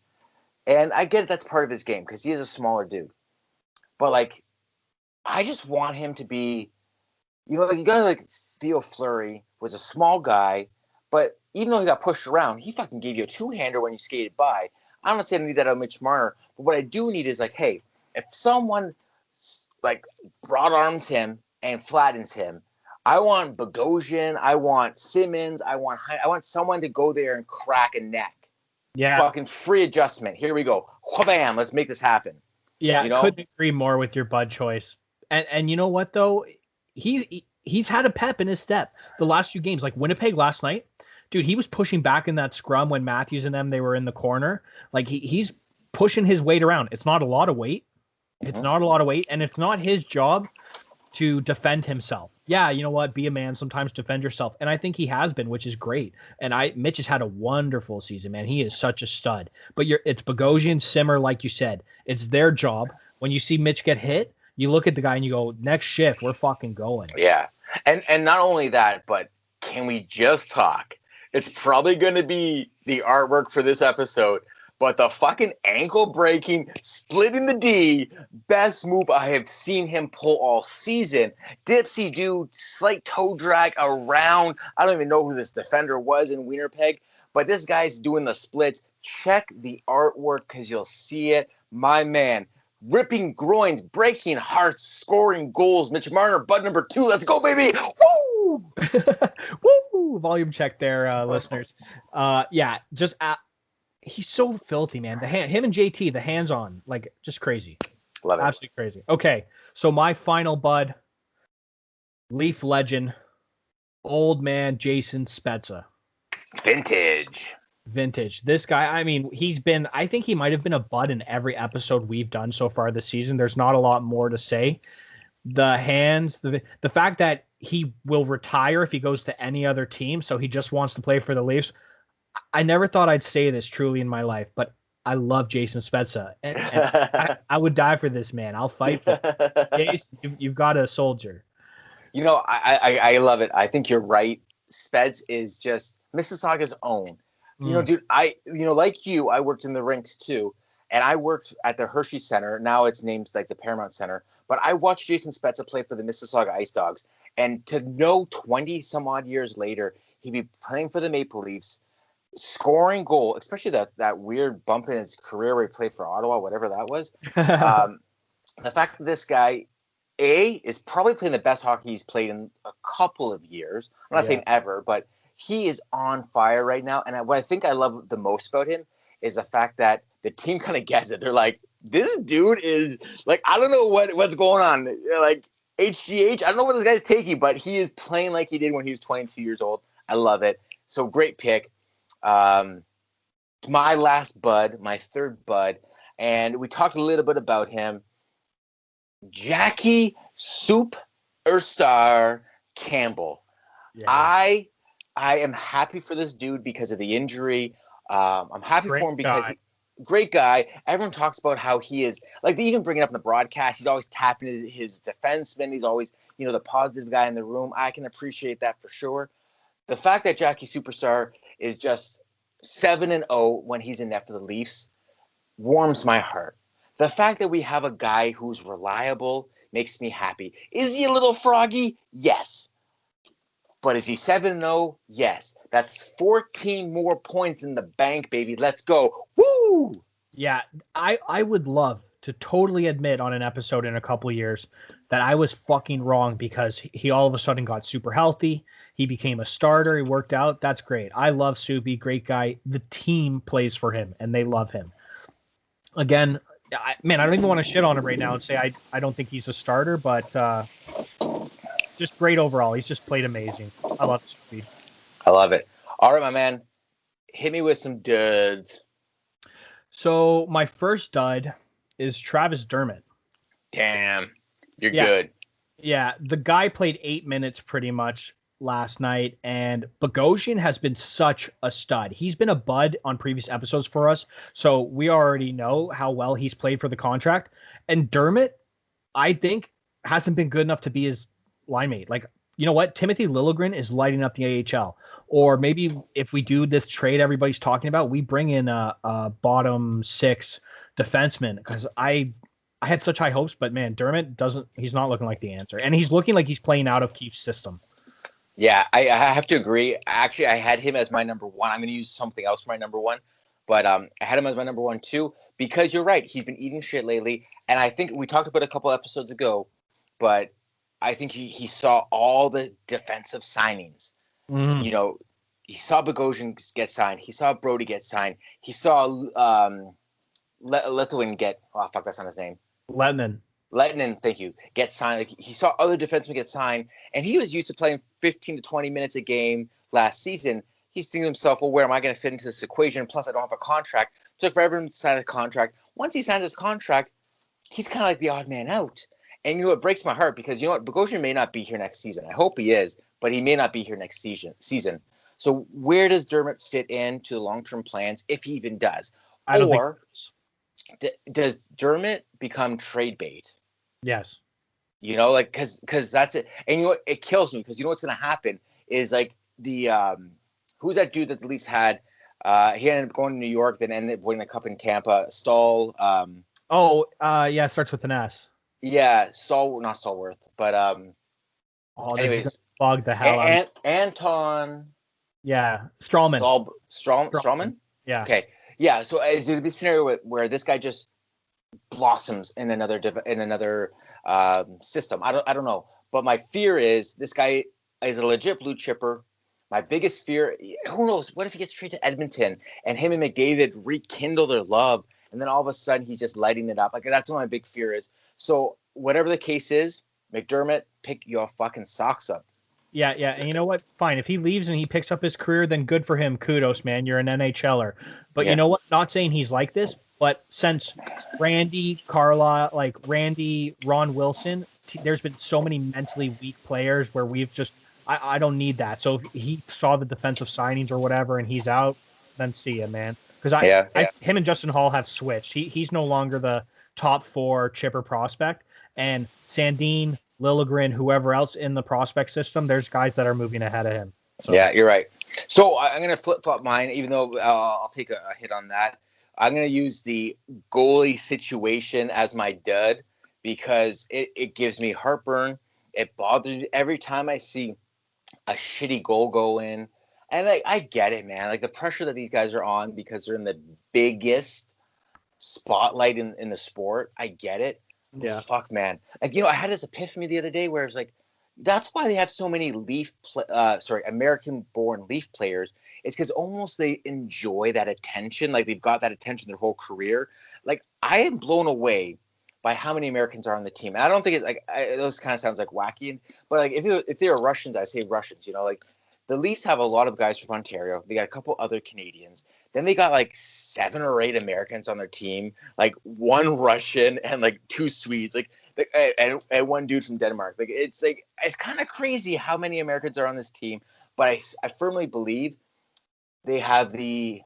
Speaker 1: And I get that's part of his game because he is a smaller dude. But like I just want him to be, you know, like you got like Theo Fleury was a small guy, but even though he got pushed around, he fucking gave you a 2-hander when you skated by. I don't say I need that out of Mitch Marner, but what I do need is like, hey, if someone like broad arms him and flattens him, I want Bogosian, I want Simmons, I want someone to go there and crack a neck.
Speaker 2: Yeah,
Speaker 1: fucking free adjustment. Here we go. Bam, let's make this happen.
Speaker 2: Yeah, you know? Couldn't agree more with your Bud choice. And you know what though, he's had a pep in his step the last few games. Like Winnipeg last night. Dude, he was pushing back in that scrum when Matthews and them, they were in the corner. Like he's pushing his weight around. It's not a lot of weight. It's not a lot of weight. And it's not his job to defend himself. Yeah, you know what? Be a man. Sometimes defend yourself. And I think he has been, which is great. And Mitch has had a wonderful season, man. He is such a stud. But it's Bogosian, Simmer, like you said. It's their job. When you see Mitch get hit, you look at the guy and you go, next shift, we're fucking going.
Speaker 1: Yeah. And not only that, but can we just talk? It's probably going to be the artwork for this episode, but the fucking ankle breaking, splitting the D, best move I have seen him pull all season. Dipsy do slight toe drag around. I don't even know who this defender was in Winnipeg, but this guy's doing the splits. Check the artwork because you'll see it. My man, ripping groins, breaking hearts, scoring goals. Mitch Marner, Bud number 2. Let's go, baby. Woo!
Speaker 2: Woo! Volume check there, listeners. He's so filthy, man. Him and JT, the hands on, like just crazy.
Speaker 1: Love it.
Speaker 2: Absolutely crazy. Okay, so my final Bud, Leaf legend, old man Jason Spezza. Vintage. This guy, I mean, I think he might have been a Bud in every episode we've done so far this season. There's not a lot more to say. The hands, the fact that he will retire if he goes to any other team, so he just wants to play for the Leafs. I never thought I'd say this truly in my life, but I love Jason Spezza, and I would die for this man. I'll fight for Jason. You've got a soldier.
Speaker 1: You know, I love it. I think you're right. Speds is just Mississauga's own. You know, dude, like you, I worked in the rinks too. And I worked at the Hershey Center. Now it's named like the Paramount Center. But I watched Jason Spezza play for the Mississauga Ice Dogs. And to know 20 some odd years later, he'd be playing for the Maple Leafs, scoring goal, especially that weird bump in his career where he played for Ottawa, whatever that was. The fact that this guy, is probably playing the best hockey he's played in a couple of years. I'm not saying ever, but he is on fire right now. And what I think I love the most about him is the fact that the team kind of gets it. They're like, this dude is like, I don't know what's going on. Like HGH, I don't know what this guy's taking, but he is playing like he did when he was 22 years old. I love it. So great pick. My last bud, my third bud, and we talked a little bit about him. Jackie Superstar Campbell. Yeah. I am happy for this dude because of the injury. I'm happy for him because great guy. Everyone talks about how he is, like they even bring it up in the broadcast. He's always tapping his defenseman. He's always, the positive guy in the room. I can appreciate that for sure. The fact that Jackie Superstar is just 7-0 when he's in net for the Leafs warms my heart. The fact that we have a guy who's reliable makes me happy. Is he a little froggy? Yes. But is he 7-0? Yes. That's 14 more points in the bank, baby. Let's go. Woo!
Speaker 2: Yeah, I would love to totally admit on an episode in a couple of years that I was fucking wrong because he all of a sudden got super healthy. He became a starter. He worked out. That's great. I love Soupy. Great guy. The team plays for him, and they love him. Again, I don't even want to shit on him right now and say I don't think he's a starter, but just great overall. He's just played amazing. I love Soupy.
Speaker 1: I love it. All right, my man. Hit me with some duds.
Speaker 2: So my first dud is Travis Dermott.
Speaker 1: Damn. You're good.
Speaker 2: Yeah. The guy played 8 minutes pretty much last night, and Bogosian has been such a stud. He's been a bud on previous episodes for us, so we already know how well he's played for the contract. And Dermott, I think, hasn't been good enough to be his line mate. Like, you know what? Timothy Liljegren is lighting up the AHL. Or maybe if we do this trade everybody's talking about, we bring in a bottom six defenseman, because I had such high hopes, but man, Dermott he's not looking like the answer. And he's looking like he's playing out of Keefe's system.
Speaker 1: Yeah, I have to agree. Actually, I had him as my number one. I'm going to use something else for my number one. But I had him as my number one, too, because you're right. He's been eating shit lately. And I think we talked about it a couple episodes ago, but I think he saw all the defensive signings. Mm. He saw Bogosian get signed. He saw Brody get signed. He saw Lithuanian get – oh, fuck, that's not his name. Lettinen, thank you, get signed. Like, he saw other defensemen get signed, and he was used to playing 15 to 20 minutes a game last season. He's thinking to himself, well, where am I going to fit into this equation? Plus, I don't have a contract. Took forever to sign a contract. Once he signs his contract, he's kind of like the odd man out. And it breaks my heart because, Bogosian may not be here next season. I hope he is, but he may not be here next season. So where does Dermott fit into the long-term plans, if he even does? Does Dermott become trade bait?
Speaker 2: Yes.
Speaker 1: Because that's it. And it kills me because what's going to happen is like the who's that dude that the Leafs had? He ended up going to New York, then ended up winning the cup in Tampa. Stahl.
Speaker 2: It starts with an S.
Speaker 1: Yeah, not Stallworth, but anyways,
Speaker 2: bog the hell out.
Speaker 1: Anton.
Speaker 2: Yeah, Strawman.
Speaker 1: Strawman.
Speaker 2: Yeah.
Speaker 1: Okay. Yeah. So is there a scenario where this guy just blossoms in another system? I don't know, but my fear is this guy is a legit blue chipper. My biggest fear, who knows? What if he gets traded to Edmonton and him and McDavid rekindle their love, and then all of a sudden he's just lighting it up? Like, that's what my big fear is. So whatever the case is, McDermott, pick your fucking socks up.
Speaker 2: Yeah, and you know what? Fine. If he leaves and he picks up his career, then good for him. Kudos, man. You're an NHLer. But You know what? Not saying he's like this, but since Randy, Ron Wilson, there's been so many mentally weak players where we've just, I don't need that. So if he saw the defensive signings or whatever and he's out, then see ya, man. Because him and Justin Hall have switched. He's no longer the top 4 chipper prospect, and Sandin, Liljegren, whoever else in the prospect system, there's guys that are moving ahead of him. So.
Speaker 1: Yeah, you're right. So I'm going to flip-flop mine, even though I'll take a hit on that. I'm going to use the goalie situation as my dud because it gives me heartburn. It bothers me every time I see a shitty goal go in. And I get it, man. Like the pressure that these guys are on because they're in the biggest spotlight in the sport. I get it.
Speaker 2: Yeah.
Speaker 1: Fuck, man. Like, I had this epiphany the other day where it's like, that's why they have so many American-born Leaf players. It's because almost they enjoy that attention. Like they've got that attention their whole career. Like I am blown away by how many Americans are on the team. And I don't think those kind of sounds like wacky. But like if they were Russians, I'd say Russians. Like the Leafs have a lot of guys from Ontario. They got a couple other Canadians. Then they got like 7 or 8 Americans on their team, like 1 Russian and like 2 Swedes. And one dude from Denmark. It's kind of crazy how many Americans are on this team, but I firmly believe they have the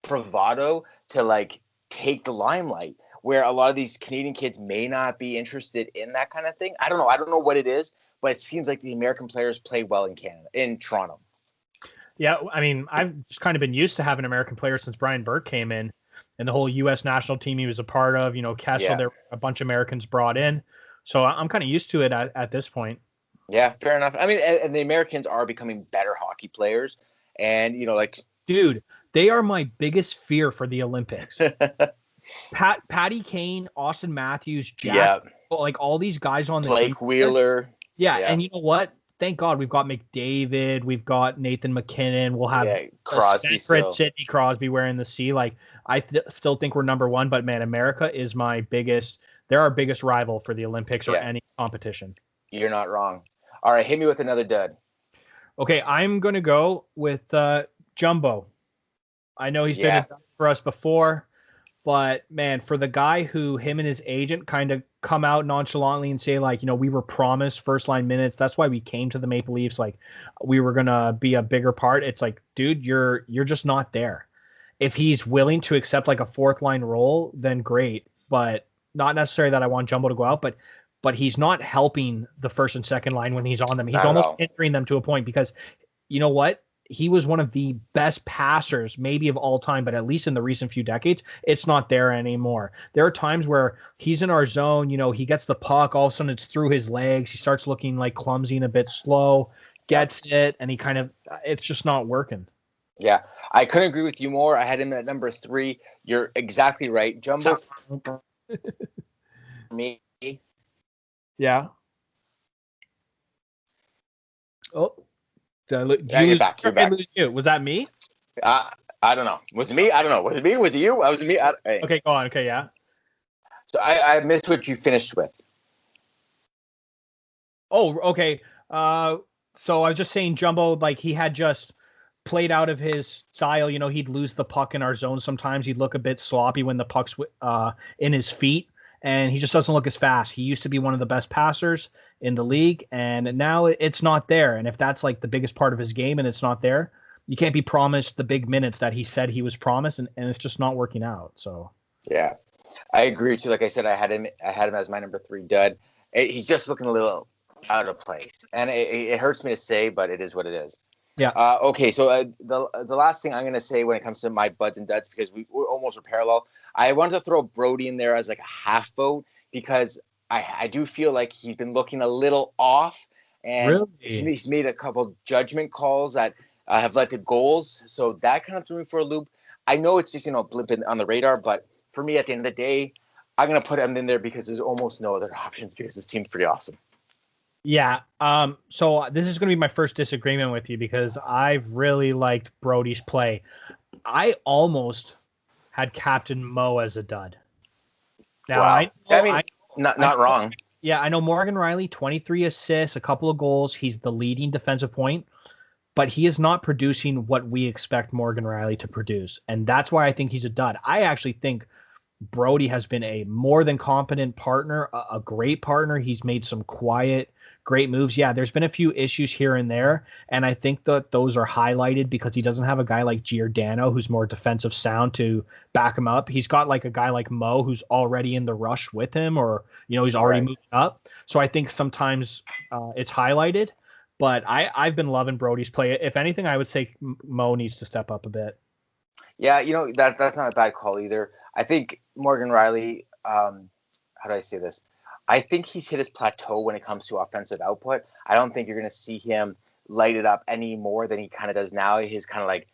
Speaker 1: bravado to like take the limelight where a lot of these Canadian kids may not be interested in that kind of thing. I don't know what it is, but it seems like the American players play well in Toronto.
Speaker 2: Yeah, I mean, I've just kind of been used to having American players since Brian Burke came in. And the whole U.S. national team he was a part of, Kessel, there were a bunch of Americans brought in. So I'm kind of used to it at this point.
Speaker 1: Yeah, fair enough. I mean, and the Americans are becoming better hockey players. And,
Speaker 2: Dude, they are my biggest fear for the Olympics. Patty Kane, Austin Matthews, Jack, like all these guys on the team.
Speaker 1: Blake Wheeler.
Speaker 2: Yeah, and you know what? Thank God we've got McDavid, we've got Nathan McKinnon, we'll have
Speaker 1: Crosby,
Speaker 2: Sidney Crosby wearing the C. Like I still think we're number 1, but man, America is they're our biggest rival for the Olympics or any competition.
Speaker 1: You're not wrong. All right, hit me with another dud.
Speaker 2: Okay, I'm gonna go with Jumbo. I know he's been a dud for us before, but man, for the guy who him and his agent kind of come out nonchalantly and say like, we were promised first line minutes. That's why we came to the Maple Leafs. Like we were going to be a bigger part. It's like, dude, you're just not there. If he's willing to accept like a 4th line role, then great, but not necessarily that I want Jumbo to go out, but he's not helping the first and second line when he's on them. He's almost hindering them to a point because you know what? He was one of the best passers, maybe of all time, but at least in the recent few decades, it's not there anymore. There are times where he's in our zone, he gets the puck, all of a sudden it's through his legs. He starts looking like clumsy and a bit slow, gets it, and it's just not working.
Speaker 1: Yeah, I couldn't agree with you more. I had him at number 3. You're exactly right. Jumbo for me.
Speaker 2: Yeah. Oh.
Speaker 1: You're back.
Speaker 2: Was that me?
Speaker 1: I don't know. Was it me? I don't know. Was it me? Was it you? Was it me? Hey.
Speaker 2: Okay, go on. Okay, yeah.
Speaker 1: So I missed what you finished with.
Speaker 2: Oh, okay. So I was just saying Jumbo, like he had just played out of his style. He'd lose the puck in our zone sometimes. He'd look a bit sloppy when the puck's in his feet. And he just doesn't look as fast. He used to be one of the best passers in the league, and now it's not there. And if that's like the biggest part of his game and it's not there, you can't be promised the big minutes that he said he was promised, and it's just not working out. So
Speaker 1: yeah, I agree with you. Like I said, I had him as my number 3 dud. He's just looking a little out of place, and it hurts me to say, but it is what it is.
Speaker 2: Yeah.
Speaker 1: Okay, so the last thing I'm going to say when it comes to my buds and duds, because we almost were parallel, I wanted to throw Brody in there as like a half vote because I do feel like he's been looking a little off, and he's made a couple judgment calls that have led to goals. So that kind of threw me for a loop. I know it's just blipping on the radar, but for me, at the end of the day, I'm going to put him in there because there's almost no other options because this team's pretty awesome.
Speaker 2: Yeah. So this is going to be my first disagreement with you because I've really liked Brody's play. I almost had Captain Mo as a dud. Now,
Speaker 1: wow. Not wrong.
Speaker 2: Yeah, I know Morgan Riley, 23 assists, a couple of goals. He's the leading defensive point, but he is not producing what we expect Morgan Riley to produce. And that's why I think he's a dud. I actually think Brody has been a more than competent partner, a great partner. He's made some quiet, great moves. Yeah, there's been a few issues here and there, and I think that those are highlighted because he doesn't have a guy like Giordano who's more defensive sound to back him up. He's got like a guy like Mo who's already in the rush with him, or he's already moving up. So I think sometimes it's highlighted. But I've been loving Brody's play. If anything, I would say Mo needs to step up a bit.
Speaker 1: Yeah, that's not a bad call either. I think Morgan Riley. How do I say this? I think he's hit his plateau when it comes to offensive output. I don't think you're going to see him light it up any more than he kind of does now. His kind of like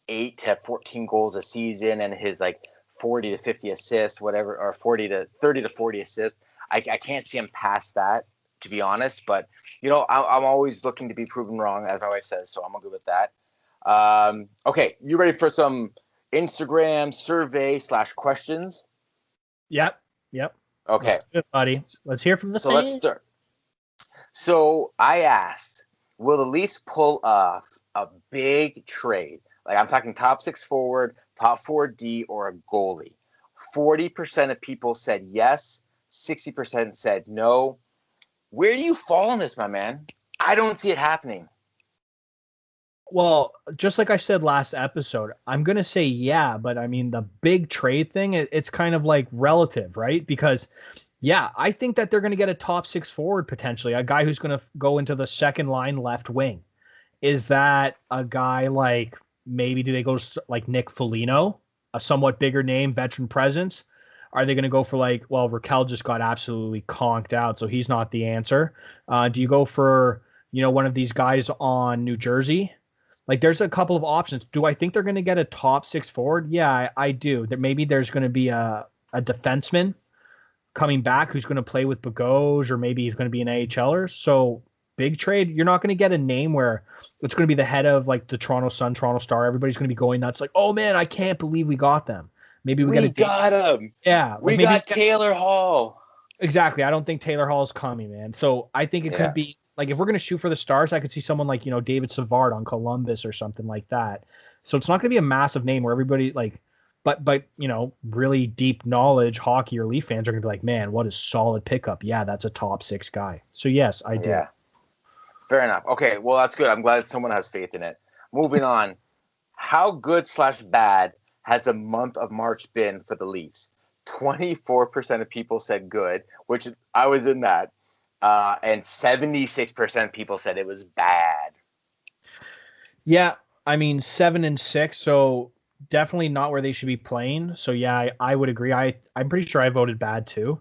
Speaker 1: 8 to 14 goals a season and his like 40 to 50 assists, whatever, or 30 to 40 assists. I can't see him past that, to be honest. But, I'm always looking to be proven wrong, as my wife says, so I'm going to go with that. Okay, you ready for some Instagram survey / questions?
Speaker 2: Yep.
Speaker 1: Okay.
Speaker 2: Let's do it, buddy. Let's hear from the
Speaker 1: So
Speaker 2: fans.
Speaker 1: let's start. So I asked, will the Leafs pull off a big trade? Like I'm talking top 6 forward, top 4 D, or a goalie. 40% of people said yes. 60% said no. Where do you fall on this, my man? I don't see it happening.
Speaker 2: Well, just like I said last episode, I'm going to say yeah, but I mean, the big trade thing, it's kind of like relative, right? Because, yeah, I think that they're going to get a top 6 forward potentially, a guy who's going to go into the second line left wing. Is that a guy like maybe do they go like Nick Foligno, a somewhat bigger name, veteran presence? Are they going to go for like, well, Raquel just got absolutely conked out, so he's not the answer. Do you go for, one of these guys on New Jersey? Like, there's a couple of options. Do I think they're going to get a top 6 forward? Yeah, I do. That maybe there's going to be a defenseman coming back who's going to play with Bogosian, or maybe he's going to be an AHLer. So big trade. You're not going to get a name where it's going to be the head of like the Toronto Sun, Toronto Star. Everybody's going to be going nuts. Like, oh man, I can't believe we got them. Maybe we
Speaker 1: got him.
Speaker 2: Yeah,
Speaker 1: we got Taylor Hall.
Speaker 2: Exactly. I don't think Taylor Hall is coming, man. So I think it could be. Like, if we're going to shoot for the stars, I could see someone like, David Savard on Columbus or something like that. So it's not going to be a massive name where everybody but really deep knowledge hockey or Leaf fans are going to be like, man, what a solid pickup. Yeah, that's a top 6 guy. So yes, I do.
Speaker 1: Yeah. Fair enough. Okay. Well, that's good. I'm glad someone has faith in it. Moving on. How good / bad has the month of March been for the Leafs? 24% of people said good, which I was in that. And 76% of people said it was bad. Yeah,
Speaker 2: I mean 7-6, so definitely not where they should be playing. So yeah, I would agree. I'm pretty sure I voted bad too.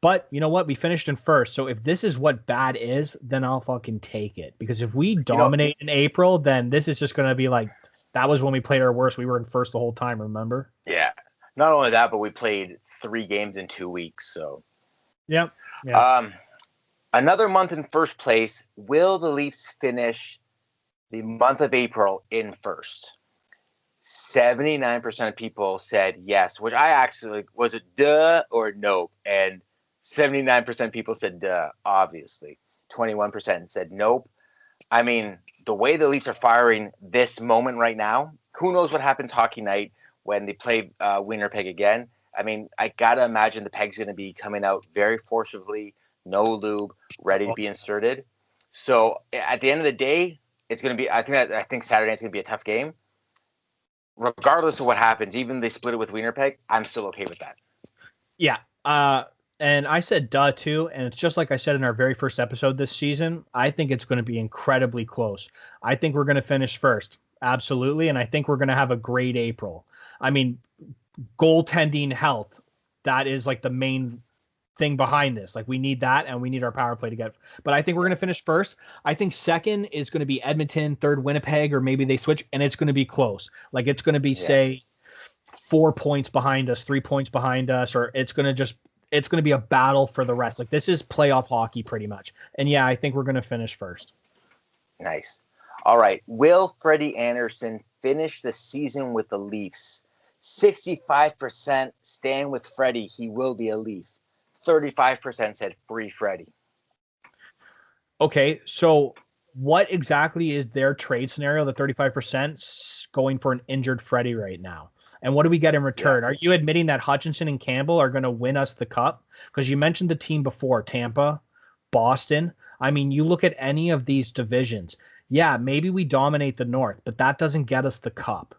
Speaker 2: But you know what? We finished in first. So if this is what bad is, then I'll fucking take it. Because if we dominate in April, then this is just going to be like, that was when we played our worst. We were in first the whole time, remember?
Speaker 1: Yeah. Not only that, but we played 3 games in 2 weeks. So.
Speaker 2: Yep. Yeah.
Speaker 1: Another month in first place. Will the Leafs finish the month of April in first? 79% of people said yes, which I actually was it duh or no, and 79% of people said duh. Obviously, 21% said nope. I mean, the way the Leafs are firing this moment right now, who knows what happens hockey night when they play Winnipeg again? I mean, I gotta imagine the peg's going to be coming out very forcibly. No lube, ready to be inserted. So at the end of the day, it's going to be. I think Saturday night's going to be a tough game. Regardless of what happens, even if they split it with Winnipeg, I'm still okay with that.
Speaker 2: Yeah. And I said duh too, and it's just like I said in our very first episode this season. I think it's going to be incredibly close. I think we're going to finish first, absolutely, and I think we're going to have a great April. I mean, goaltending health, that is like the main thing behind this. Like, we need that, and we need our power play to get. But I think we're going to finish first. I think second is going to be Edmonton, third Winnipeg, or maybe they switch, and it's going to be close. Like, it's going to be say 4 points behind us, 3 points behind us, or it's going to be a battle for the rest. Like, this is playoff hockey pretty much. And yeah, I think we're going to finish first.
Speaker 1: Nice. All right. Will Freddie Anderson finish the season with the Leafs? 65% stand with Freddie. He will be a Leaf. 35% said free Freddie.
Speaker 2: Okay, so what exactly is their trade scenario? The 35% going for an injured Freddie right now. And what do we get in return? Yeah. Are you admitting that Hutchinson and Campbell are going to win us the cup? Because you mentioned the team before, Tampa, Boston. I mean, you look at any of these divisions. Yeah, maybe we dominate the North, but that doesn't get us the cup.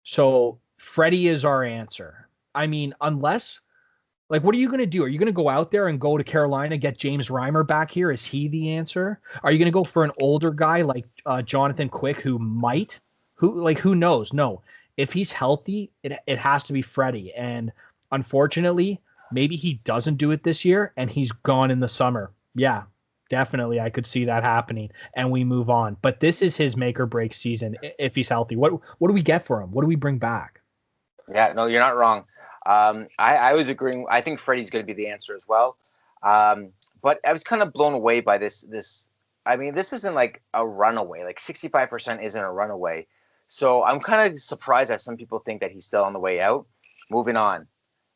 Speaker 2: So Freddie is our answer. I mean, unless, like, what are you going to do? Are you going to go out there and go to Carolina, get James Reimer back here? Is he the answer? Are you going to go for an older guy like Jonathan Quick, who knows? No, if he's healthy, it has to be Freddie. And unfortunately, maybe he doesn't do it this year and he's gone in the summer. Yeah, definitely. I could see that happening and we move on. But this is his make or break season if he's healthy. What do we get for him? What do we bring back?
Speaker 1: Yeah, no, you're not wrong. I was agreeing. I think Freddie's going to be the answer as well. But I was kind of blown away by this. I mean, this isn't like a runaway. Like 65% isn't a runaway. So I'm kind of surprised that some people think that he's still on the way out. Moving on.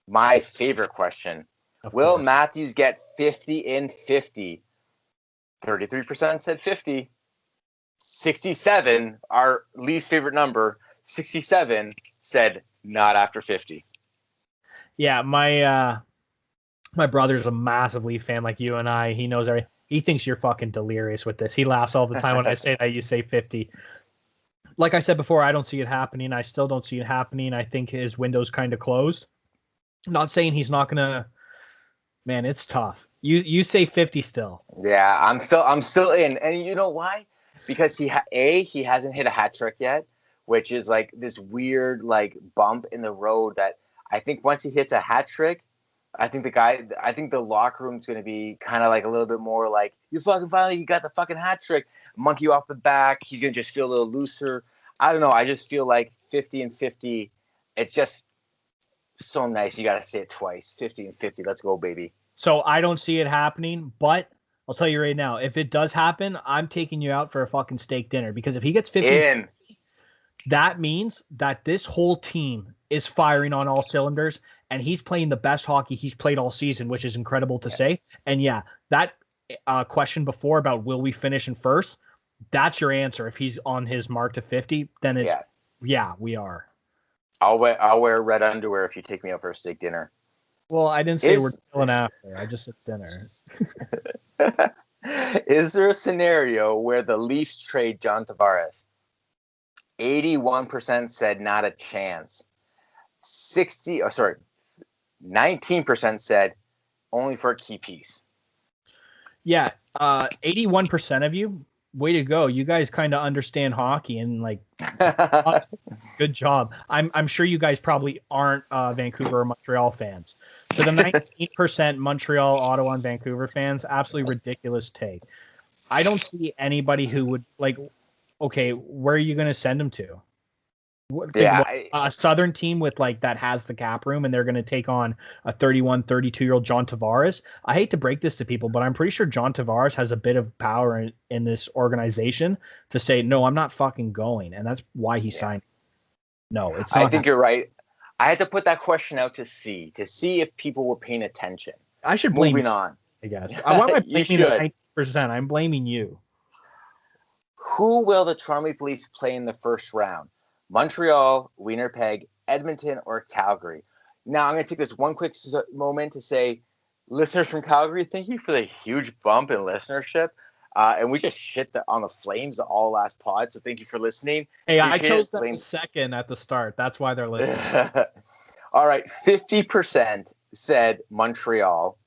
Speaker 1: My favorite question. Will Matthews get 50 in 50? 33% said 50. 67, our least favorite number, 67 said not after 50.
Speaker 2: Yeah, my brother's a massive Leaf fan like you and I. He knows everything. He thinks you're fucking delirious with this. He laughs all the time when I say that you say 50. Like I said before, I don't see it happening. I still don't see it happening. I think his window's kind of closed. I'm not saying he's not gonna. Man, it's tough. You say 50 still.
Speaker 1: Yeah, I'm still in, and you know why? Because he hasn't hit a hat trick yet, which is like this weird like bump in the road that I think once he hits a hat trick, I think the locker room's going to be kind of like a little bit more like, you got the fucking hat trick, monkey off the back. He's going to just feel a little looser. I don't know. I just feel like 50 and 50, it's just so nice. You got to say it twice. 50 and 50. Let's go, baby.
Speaker 2: So I don't see it happening, but I'll tell you right now, if it does happen, I'm taking you out for a fucking steak dinner, because if he gets 50, that means that this whole team is firing on all cylinders and he's playing the best hockey he's played all season, which is incredible to say. And yeah, that question before about will we finish in first, that's your answer. If he's on his mark to 50, then it's yeah, we are.
Speaker 1: I'll wear red underwear if you take me out for a steak dinner.
Speaker 2: Well, I didn't say we're chilling after. I just said dinner.
Speaker 1: Is there a scenario where the Leafs trade John Tavares? 81% said not a chance. 19% said only for a key piece.
Speaker 2: Yeah, 81% of you, way to go. You guys kind of understand hockey and like good job. I'm sure you guys probably aren't Vancouver or Montreal fans. So the 19% Montreal, Ottawa, and Vancouver fans, absolutely ridiculous take. I don't see anybody who would like, okay, where are you going to send them to? A Southern team with like that has the cap room and they're going to take on a 31, 32-year-old John Tavares. I hate to break this to people, but I'm pretty sure John Tavares has a bit of power in this organization to say, no, I'm not fucking going. And that's why he signed. No, it's not.
Speaker 1: I think you're right. I had to put that question out to see if people were paying attention.
Speaker 2: I should blame
Speaker 1: Moving on.
Speaker 2: I guess. Why am I blaming the 90%? I'm blaming you.
Speaker 1: Who will the Toronto Maple Leafs play in the first round? Montreal, Winnipeg, Edmonton, or Calgary? Now, I'm going to take this one quick moment to say, listeners from Calgary, thank you for the huge bump in listenership. And we just shit on the Flames all last pod, so thank you for listeing.
Speaker 2: Hey, I chose that second at the start. That's why they're listening.
Speaker 1: All right, 50% said Montreal,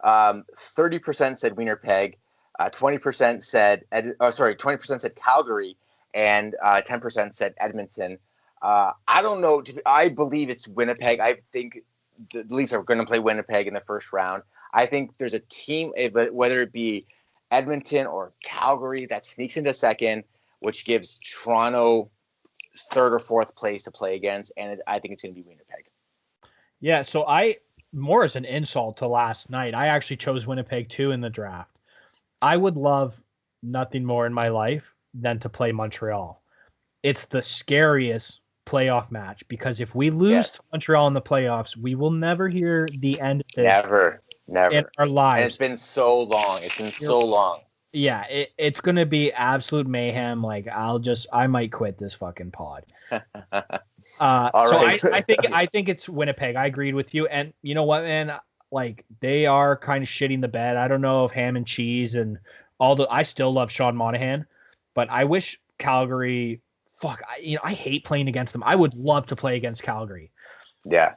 Speaker 1: 30% said Winnipeg, 20% said 20% said Calgary, and 10% said Edmonton. I don't know. I believe it's Winnipeg. I think the Leafs are going to play Winnipeg in the first round. I think there's a team, whether it be Edmonton or Calgary, that sneaks into second, which gives Toronto third or fourth place to play against, and I think it's going to be Winnipeg.
Speaker 2: Yeah, so more as an insult to last night, I actually chose Winnipeg too in the draft. I would love nothing more in my life than to play Montreal. It's the scariest playoff match because if we lose to Montreal in the playoffs, we will never hear the end of this.
Speaker 1: Never
Speaker 2: in our lives.
Speaker 1: And it's been so long.
Speaker 2: Yeah, it's going to be absolute mayhem. Like I might quit this fucking pod. I think it's Winnipeg. I agreed with you. And you know what, man? Like they are kind of shitting the bed. I don't know if ham and cheese and Although I still love Sean Monahan, but I wish Calgary. Fuck, I hate playing against them. I would love to play against Calgary.
Speaker 1: Yeah.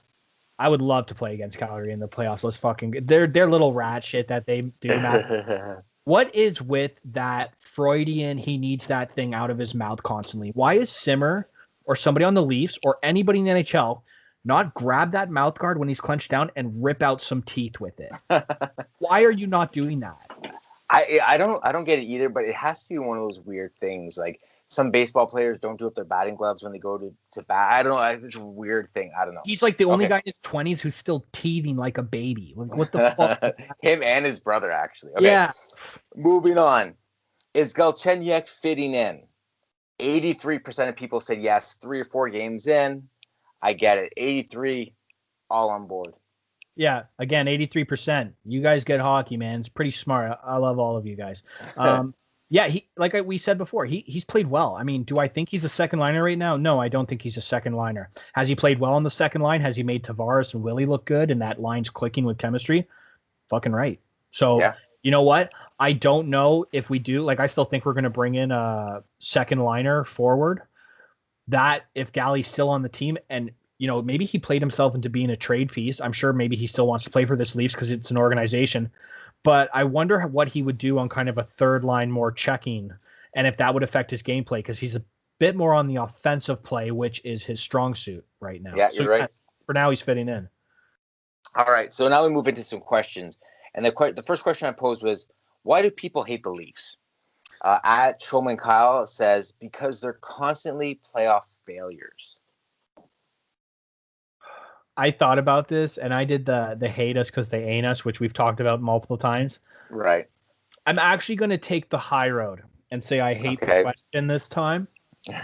Speaker 2: I would love to play against Calgary in the playoffs. Let's fucking their little rat shit that they do. What is with that Freudian? He needs that thing out of his mouth constantly. Why is Simmer or somebody on the Leafs or anybody in the NHL not grab that mouth guard when he's clenched down and rip out some teeth with it? Why are you not doing that?
Speaker 1: I don't get it either, but it has to be one of those weird things. Like some baseball players don't do up their batting gloves when they go to bat. I don't know. It's a weird thing. I don't know.
Speaker 2: He's like the only guy in his 20s who's still teething like a baby. Like, what the fuck?
Speaker 1: Him and his brother, actually. Okay.
Speaker 2: Yeah.
Speaker 1: Moving on. Is Galchenyuk fitting in? 83% of people said yes. 3 or 4 games in. I get it. 83, all on board.
Speaker 2: Yeah, again, 83%. You guys get hockey, man. It's pretty smart. I love all of you guys. Yeah, we said before, he's played well. I mean, do I think he's a second liner right now? No, I don't think he's a second liner. Has he played well on the second line? Has he made Tavares and Willie look good and that line's clicking with chemistry? Fucking right. So, You know what? I don't know if we do. Like, I still think we're going to bring in a second liner forward. That if Galley's still on the team and, maybe he played himself into being a trade piece. I'm sure maybe he still wants to play for this Leafs because it's an organization. But I wonder what he would do on kind of a third line, more checking, and if that would affect his gameplay because he's a bit more on the offensive play, which is his strong suit right now.
Speaker 1: Yeah, you're right.
Speaker 2: For now, he's fitting in.
Speaker 1: All right, so now we move into some questions. And the first question I posed was, why do people hate the Leafs? At Showman Kyle says, because they're constantly playoff failures.
Speaker 2: I thought about this, and I did the hate us because they ain't us, which we've talked about multiple times.
Speaker 1: Right.
Speaker 2: I'm actually going to take the high road and say I hate the question this time.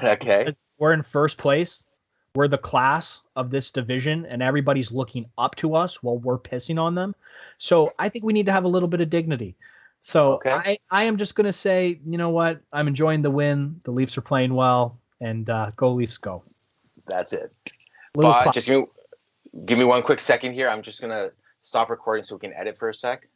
Speaker 1: Okay.
Speaker 2: We're in first place. We're the class of this division, and everybody's looking up to us while we're pissing on them. So I think we need to have a little bit of dignity. So I am just going to say, you know what? I'm enjoying the win. The Leafs are playing well, and go Leafs, go.
Speaker 1: That's it. But just give me one quick second here. I'm just going to stop recording so we can edit for a sec.